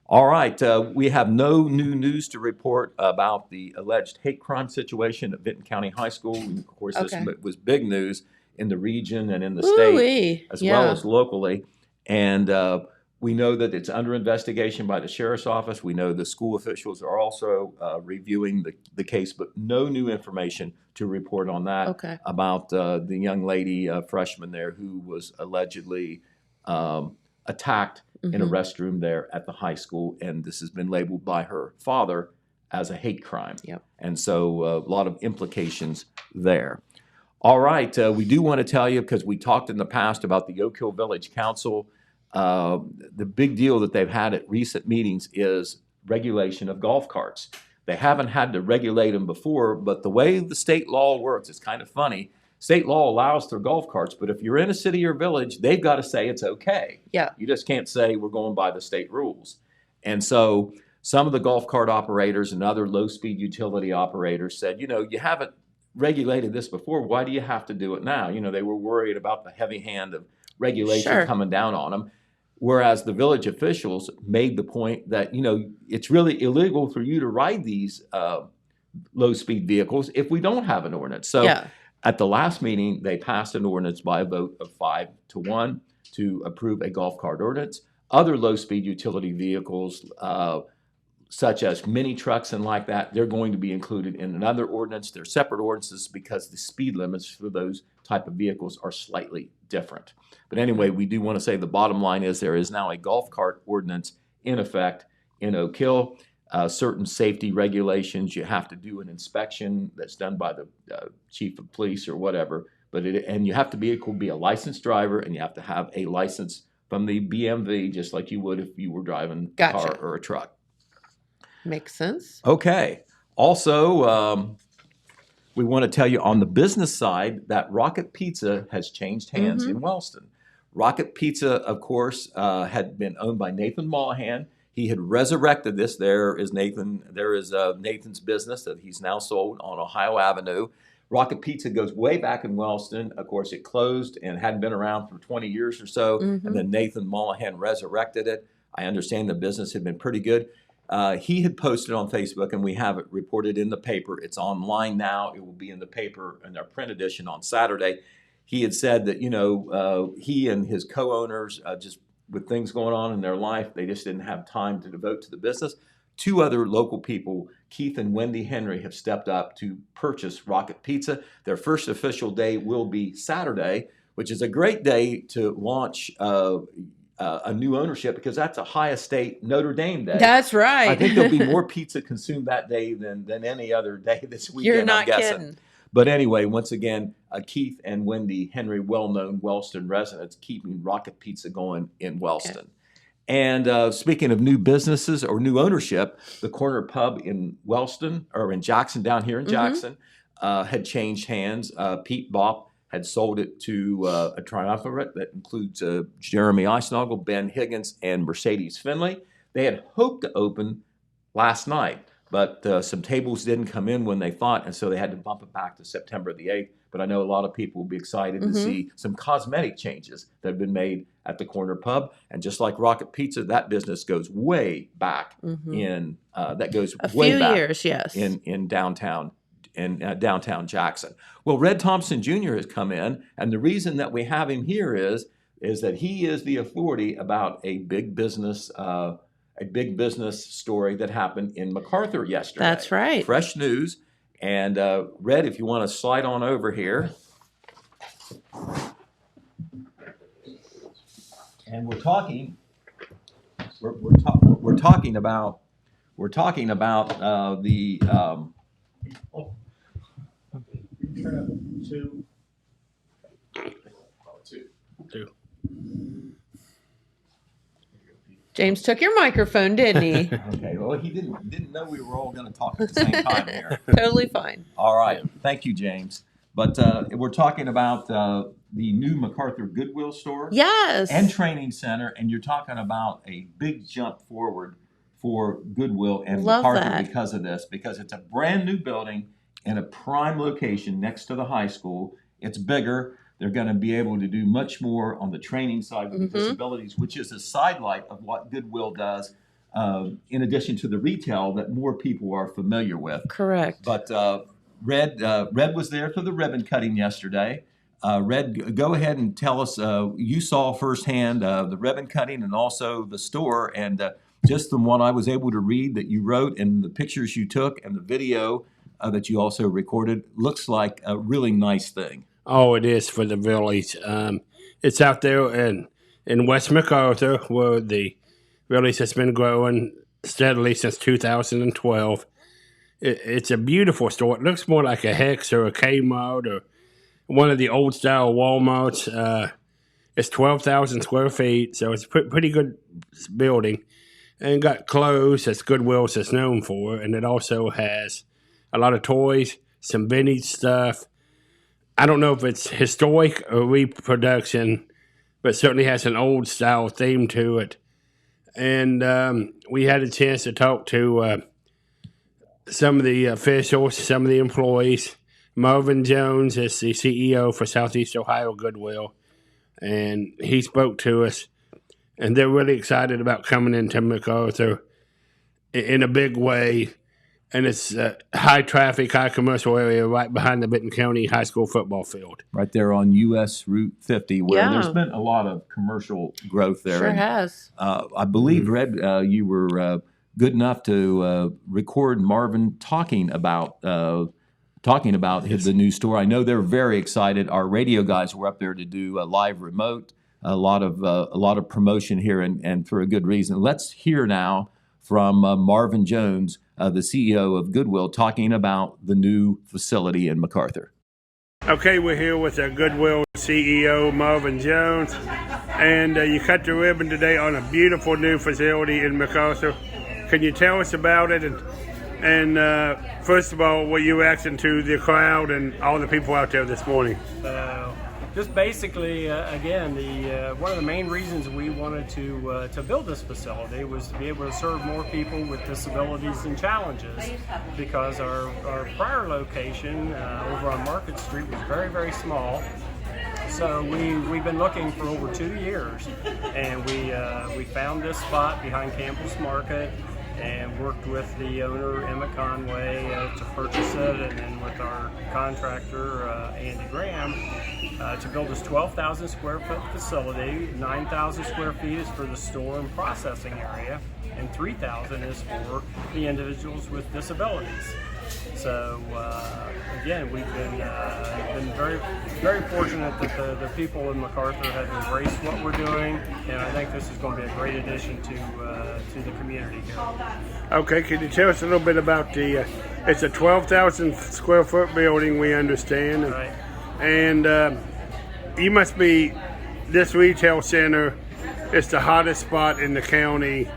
All right. We have no new news to report about the alleged hate crime situation at Vinton County High School. And of course, this was big news in the region and in the state, as well as locally. And we know that it's under investigation by the sheriff's office. We know the school officials are also reviewing the case, but no new information to report on that about the young lady, freshman there, who was allegedly attacked in a restroom there at the high school. And this has been labeled by her father as a hate crime. And so a lot of implications there. All right. We do want to tell you, because we talked in the past about the Oak Hill Village Council. The big deal that they've had at recent meetings is regulation of golf carts. They haven't had to regulate them before, but the way the state law works is kind of funny. State law allows for golf carts, but if you're in a city or village, they've got to say it's okay. Yeah. You just can't say we're going by the state rules. And so some of the golf cart operators and other low-speed utility operators said, you haven't regulated this before. Why do you have to do it now? They were worried about the heavy hand of regulation coming down on them. Whereas the village officials made the point that, it's really illegal for you to ride these low-speed vehicles if we don't have an ordinance. So at the last meeting, they passed an ordinance by a vote of 5-1 to approve a golf cart ordinance. Other low-speed utility vehicles, such as mini trucks and like that, they're going to be included in another ordinance. They're separate ordinances because the speed limits for those type of vehicles are slightly different. But anyway, we do want to say the bottom line is there is now a golf cart ordinance in effect in Oak Hill. Certain safety regulations, you have to do an inspection that's done by the chief of police or whatever. And you have to be a licensed driver, and you have to have a license from the BMV, just like you would if you were driving a car or a truck. Makes sense. Okay. Also, we want to tell you on the business side that Rocket Pizza has changed hands in Wellston. Rocket Pizza, of course, had been owned by Nathan Mollahan. He had resurrected this. There is Nathan's business that he's now sold on Ohio Avenue. Rocket Pizza goes way back in Wellston. Of course, it closed and hadn't been around for 20 years or so. And then Nathan Mollahan resurrected it. I understand the business had been pretty good. He had posted on Facebook, and we have it reported in the paper. It's online now. It will be in the paper in their print edition on Saturday. he had said that, he and his co-owners, just with things going on in their life, they just didn't have time to devote to the business. Two other local people, Keith and Wendy Henry, have stepped up to purchase Rocket Pizza. Their first official day will be Saturday, which is a great day to launch a new ownership, because that's a high estate Notre Dame day. That's right. I think there'll be more pizza consumed that day than any other day this weekend. You're not I'm guessing. kidding. But anyway, once again, Keith and Wendy Henry, well-known Wellston residents, keeping Rocket Pizza going in Wellston. Okay. And speaking of new businesses or new ownership, the corner pub in Wellston, or in Jackson, down here in Jackson, had changed hands. Pete Bopp had sold it to a triumvirate that includes Jeremy Eisnagel, Ben Higgins, and Mercedes Finley. They had hoped to open last night, but some tables didn't come in when they thought, and so they had to bump it back to September the 8th. But I know a lot of people will be excited to see some cosmetic changes that have been made at the corner pub. And just like Rocket Pizza, that business goes way back in years, yes, in downtown Jackson. Well, Red Thompson Jr. has come in, and the reason that we have him here is that he is the authority about a big business story that happened in MacArthur yesterday. That's right. Fresh news. And Red, if you want to slide on over here. And we're talking about the Two. James took your microphone, didn't he? Okay. Well, he didn't know we were all going to talk at the same time here. Totally fine. All right. Thank you, James. But we're talking about the new MacArthur Goodwill store. Yes. And training center, and you're talking about a big jump forward for Goodwill and MacArthur because of this, because it's a brand new building in a prime location next to the high school. It's bigger. They're going to be able to do much more on the training side with disabilities, which is a sidelight of what Goodwill does, in addition to the retail that more people are familiar with. Correct. But Red was there for the ribbon cutting yesterday. Red, go ahead and tell us, you saw firsthand the ribbon cutting and also the store, and just from what I was able to read that you wrote and the pictures you took and the video that you also recorded, looks like a really nice thing. Oh, it is for the village. It's out there in West MacArthur, where the village has been growing steadily since 2012. It's a beautiful store. It looks more like a Hex or a Kmart or one of the old-style Walmarts. It's 12,000 square feet, so it's a pretty good building. And got clothes, as Goodwill's is known for, and it also has a lot of toys, some vintage stuff. I don't know if it's historic or reproduction, but certainly has an old style theme to it. And we had a chance to talk to some of the officials, some of the employees. Marvin Jones is the CEO for Southeast Ohio Goodwill, and he spoke to us. And they're really excited about coming into MacArthur in a big way. And it's a high traffic, high commercial area right behind the Benton County High School football field. Right there on US Route 50, where there's been a lot of commercial growth there. Sure has. I believe, Red, you were good enough to record Marvin talking about the new store. I know they're very excited. Our radio guys were up there to do a live remote, a lot of promotion here, and for a good reason. Let's hear now from Marvin Jones, the CEO of Goodwill, talking about the new facility in MacArthur. Okay, we're here with the Goodwill CEO, Marvin Jones, and you cut the ribbon today on a beautiful new facility in MacArthur. Can you tell us about it? And first of all, what you reaction to the crowd and all the people out there this morning? Just basically, again, one of the main reasons we wanted to build this facility was to be able to serve more people with disabilities and challenges, because our prior location over on Market Street was very, very small. So we've been looking for over 2 years, and we found this spot behind Campbell's Market. and worked with the owner, Emmett Conway, to purchase it, and then with our contractor, Andy Graham, to build this 12,000 square foot facility. 9,000 square feet is for the store and processing area, and 3,000 is for the individuals with disabilities. So again, we've been very, very fortunate that the people in MacArthur have embraced what we're doing, and I think this is going to be a great addition to the community here. Okay, can you tell us a little bit about the? It's a 12,000 square foot building, we understand, Right. and you must be this retail center. It's the hottest spot in the county.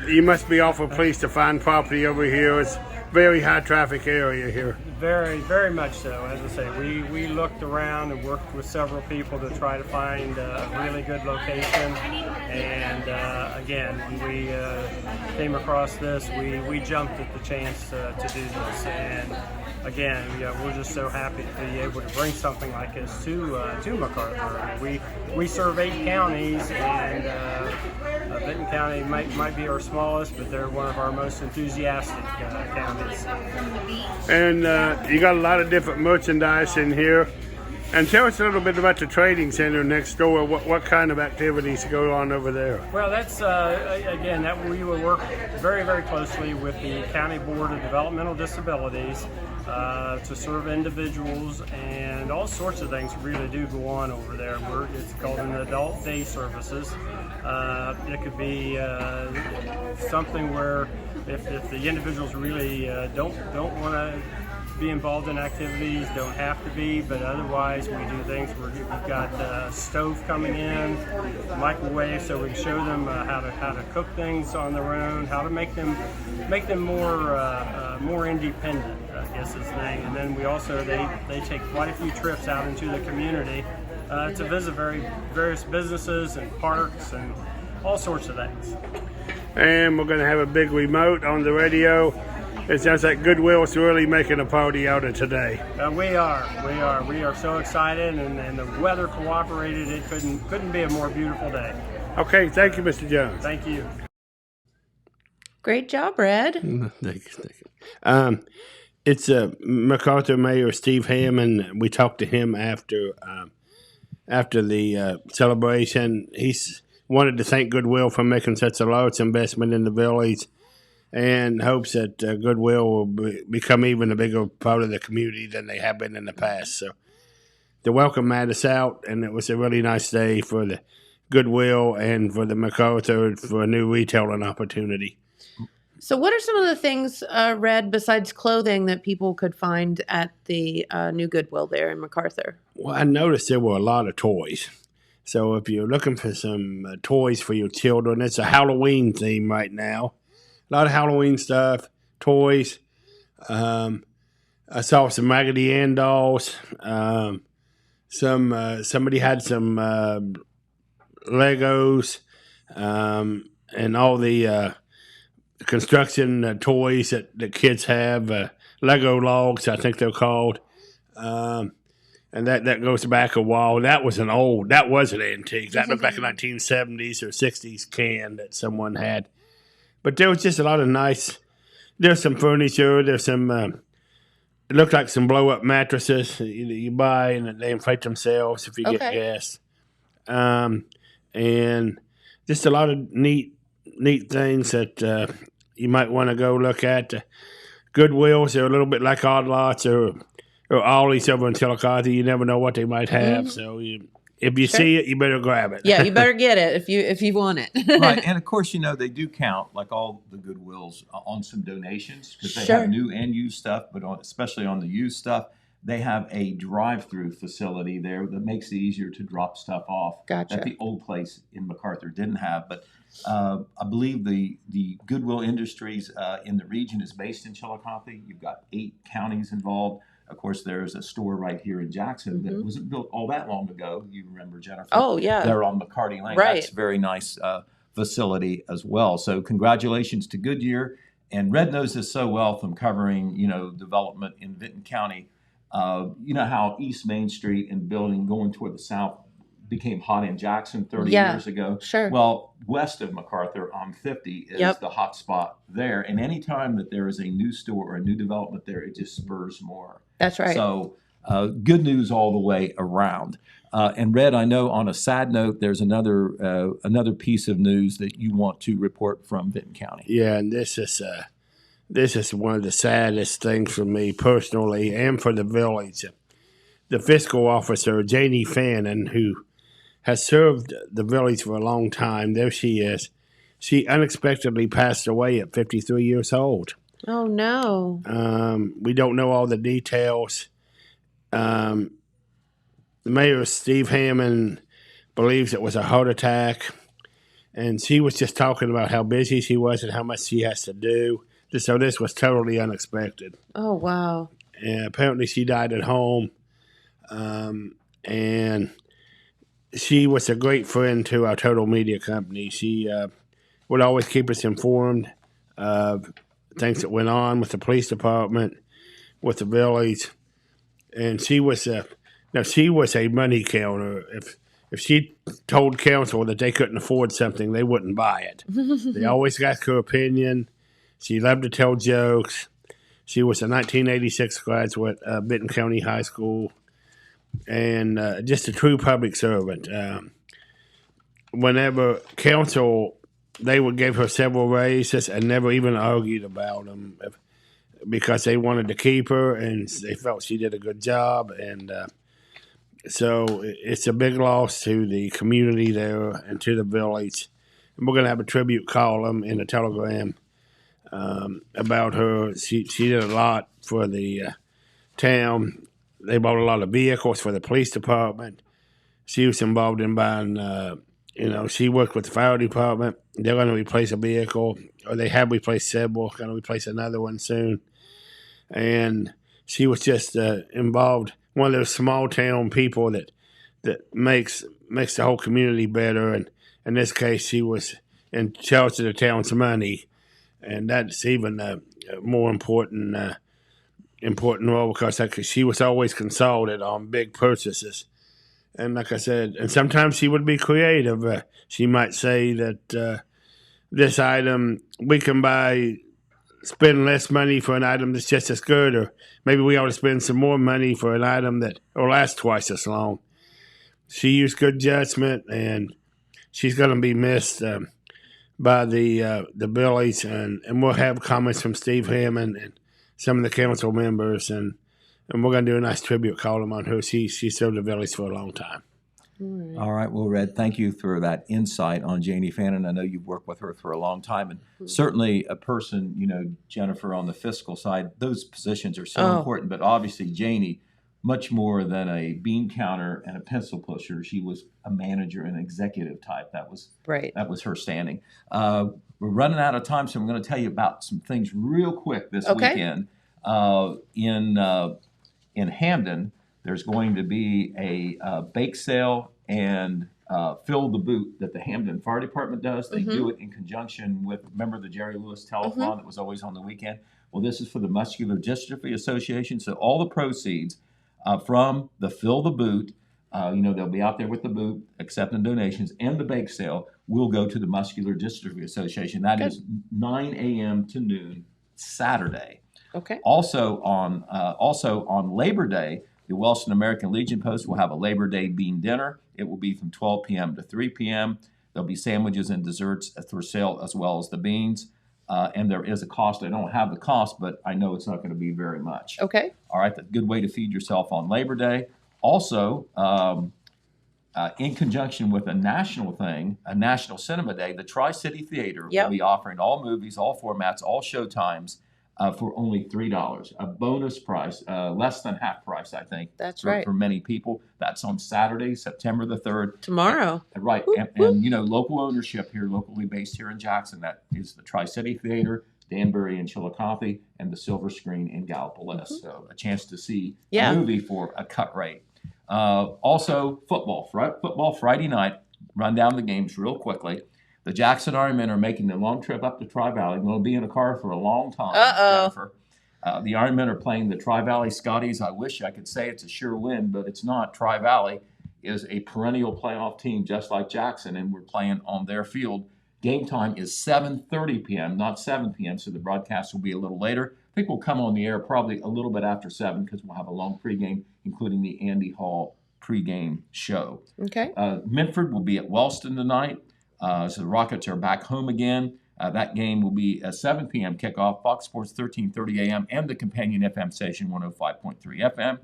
You must be awful pleased to find property over here. It's very high traffic area here. Very, very much so. As I say, we looked around and worked with several people to try to find a really good location. And again, when we came across this, we jumped at the chance to do this. And again, we're just so happy to be able to bring something like this to MacArthur. We serve 8 counties, and Benton County might be our smallest, but they're one of our most enthusiastic counties. And you got a lot of different merchandise in here. And tell us a little bit about the trading center next door. What kind of activities go on over there? Well, that's again, that we will work very, very closely with the County Board of Developmental Disabilities to serve individuals, and all sorts of things really do go on over there. It's called an adult day services. It could be something where if the individuals really don't want to be involved in activities, don't have to be, but otherwise we do things where we've got a stove coming in, microwave, so we can show them how to cook things on their own, how to make them more independent, I guess is the name. And then we also they take quite a few trips out into the community to visit various businesses and parks and all sorts of things. And we're going to have a big remote on the radio. It sounds like Goodwill's really making a party out of today. We are so excited, and the weather cooperated. It couldn't be a more beautiful day. Okay, thank you, Mr. Jones. Thank you. Great job, Red. Thank you. It's MacArthur Mayor Steve Hammond. We talked to him after the celebration. He's wanted to thank Goodwill for making such a large investment in the village, and hopes that Goodwill will become even a bigger part of the community than they have been in the past. So the welcome mat is out, and it was a really nice day for the Goodwill and for the MacArthur for a new retailing opportunity. So what are some of the things, Red, besides clothing that people could find at the new Goodwill there in MacArthur? Well, I noticed there were a lot of toys. So if you're looking for some toys for your children, it's a Halloween theme right now. A lot of Halloween stuff, toys. I saw some Raggedy Ann dolls. Somebody had some Legos, and all the construction toys that kids have. Lego logs, I think they're called. And that goes back a while. That was an antique. That looked like a 1970s or 60s can that someone had. But there was just a lot of there's some furniture, there's some, it looked like some blow-up mattresses you buy and they inflate themselves if you get gas. And just a lot of neat things that you might want to go look at. Goodwills are a little bit like Odd Lots or Ollie's over in Chillicothe. You never know what they might have. Mm-hmm. So if you see it, you better grab it. Yeah, you better get it if you want it. Right, and of course, they do count, like all the Goodwills, on some donations because they have new and used stuff, but especially on the used stuff, they have a drive-through facility there that makes it easier to drop stuff off. Gotcha. That the old place in MacArthur didn't have. But I believe the Goodwill Industries in the region is based in Chillicothe. You've got 8 counties involved. Of course, there's a store right here in Jackson that wasn't built all that long ago. You remember, Jennifer? Oh, yeah. They're on McCarty Lane. Right. That's a very nice facility as well. So congratulations to Goodyear. And Red knows this so well from covering, development in Benton County. You know how East Main Street and building going toward the south became hot in Jackson 30 Yeah, years ago. sure. Well, west of MacArthur on 50 is Yep. the hot spot there. And anytime that there is a new store or a new development there, it just spurs more. That's right. So good news all the way around. And Red, I know on a sad note, there's another piece of news that you want to report from Vinton County. Yeah, and this is one of the saddest things for me personally and for the village. The fiscal officer, Janie Fannin, who has served the village for a long time, there she is. She unexpectedly passed away at 53 years old. Oh, no. We don't know all the details. Mayor Steve Hammond believes it was a heart attack, and she was just talking about how busy she was and how much she has to do. So this was totally unexpected. Oh, wow. And apparently she died at home, and she was a great friend to our Total Media company. She would always keep us informed of things that went on with the police department, with the village, and she was a money counter. If she told council that they couldn't afford something, they wouldn't buy it. They always got her opinion. She loved to tell jokes. She was a 1986 graduate of Benton County High School, and just a true public servant. Whenever council, they would give her several raises and never even argued about them because they wanted to keep her and they felt she did a good job. And so it's a big loss to the community there and to the village. And we're going to have a tribute column in the Telegram about her. She did a lot for the town. They bought a lot of vehicles for the police department. She was involved in buying, she worked with the fire department. They're going to replace a vehicle, or they have replaced several, going to replace another one soon. And she was just involved, one of those small town people that makes the whole community better. And in this case, she was in charge of the town's money. And that's even a more important role because she was always consulted on big purchases. And like I said, and sometimes she would be creative. She might say that this item, we can spend less money for an item that's just as good, or maybe we ought to spend some more money for an item that will last twice as long. She used good judgment, and she's going to be missed by the village, and we'll have comments from Steve Hammond and some of the council members, and we're going to do a nice tribute column on her. She served the village for a long time. All right. Well, Red, thank you for that insight on Janie Fannin. I know you've worked with her for a long time, and certainly a person, Jennifer, on the fiscal side, those positions are so important. But obviously, Janie, much more than a bean counter and a pencil pusher, she was a manager and executive type. That was Right. That was her standing. We're running out of time, so I'm going to tell you about some things real quick this weekend. In Hamden, there's going to be a bake sale and fill the boot that the Hamden Fire Department does. They do it in conjunction with, remember the Jerry Lewis telethon that was always on the weekend? Well, this is for the Muscular Dystrophy Association. So all the proceeds from the fill the boot, they'll be out there with the boot accepting donations, and the bake sale will go to the Muscular Dystrophy Association. That is 9 a.m. to noon Saturday. Okay. Also on Labor Day, the Wellston American Legion Post will have a Labor Day bean dinner. It will be from 12 p.m. to 3 p.m. There'll be sandwiches and desserts for sale as well as the beans. And there is a cost. I don't have the cost, but I know it's not going to be very much. Okay. All right. That's a good way to feed yourself on Labor Day. Also, in conjunction with a national cinema day, the Tri-City Theater will be offering all movies, all formats, all showtimes for only $3. A bonus price, less than half price, I think. That's right. For many people. That's on Saturday, September the 3rd. Tomorrow. Right. Whoop, and local ownership here, locally based here in Jackson. That is the Tri-City Theater, Danbury and Chillicothe, and the Silver Screen in Gallipolis. So a chance to see a movie for a cut rate. Also, football Friday night. Run down the games real quickly. The Jackson Ironmen are making the long trip up to Tri-Valley. They'll be in a car for a long time, Jennifer. The Ironmen are playing the Tri-Valley Scotties. I wish I could say it's a sure win, but it's not. Tri-Valley is a perennial playoff team just like Jackson, and we're playing on their field. Game time is 7:30 p.m., not 7 p.m., so the broadcast will be a little later. I think we'll come on the air probably a little bit after 7 because we'll have a long pregame, including the Andy Hall pregame show. Okay. Minford will be at Wellston tonight. So the Rockets are back home again. That game will be a 7 p.m. kickoff, Fox Sports 1330 a.m. and the companion FM station 105.3 FM.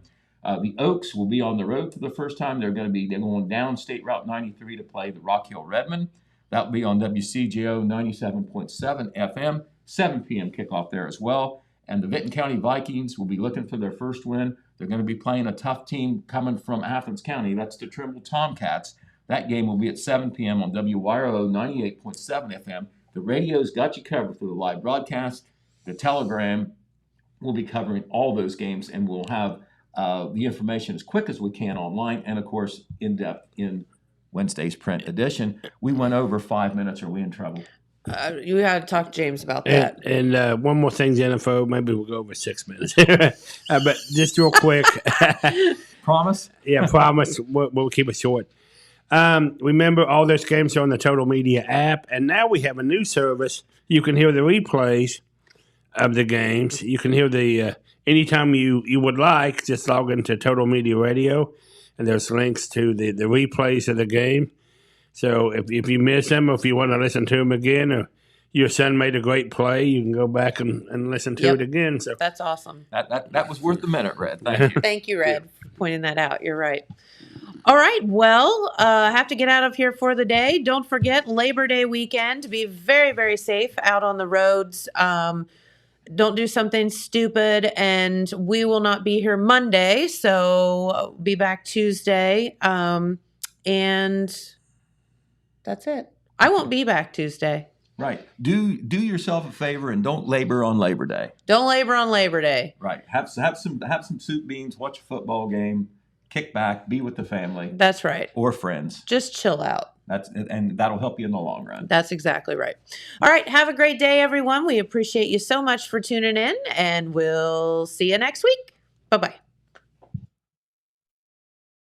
The Oaks will be on the road for the first time. They're going down State Route 93 to play the Rock Hill Redmond. That will be on WCJO 97.7 FM, 7 p.m. kickoff there as well. And the Vinton County Vikings will be looking for their first win. They're going to be playing a tough team coming from Athens County. That's the Trimble Tomcats. That game will be at 7 p.m. on WYRO 98.7 FM. The radio's got you covered for the live broadcast. The Telegram will be covering all those games, and we'll have the information as quick as we can online and, of course, in depth in Wednesday's print edition. We went over 5 minutes. Are we in trouble? You got to talk to James about that. And one more thing, Jennifer. Maybe we'll go over 6 minutes. But just real quick. Promise? Yeah, promise. We'll keep it short. Remember, all those games are on the Total Media app, and now we have a new service. You can hear the replays of the games. You can hear the anytime you would like. Just log into Total Media Radio, and there's links to the replays of the game. So if you miss them, or if you want to listen to them again, or your son made a great play, you can go back and listen to it again. So that's awesome. That was worth the minute, Red. Thank you. Thank you, Red, for pointing that out. You're right. All right. Well, I have to get out of here for the day. Don't forget Labor Day weekend. Be very, very safe out on the roads. Don't do something stupid. And we will not be here Monday. So be back Tuesday. And that's it. I won't be back Tuesday. Right. Do yourself a favor and don't labor on Labor Day. Don't labor on Labor Day. Right. Have some soup beans, watch a football game, kick back, be with the family. That's right. Or friends. Just chill out. And that'll help you in the long run. That's exactly right. All right. Have a great day, everyone. We appreciate you so much for tuning in, and we'll see you next week. Bye-bye.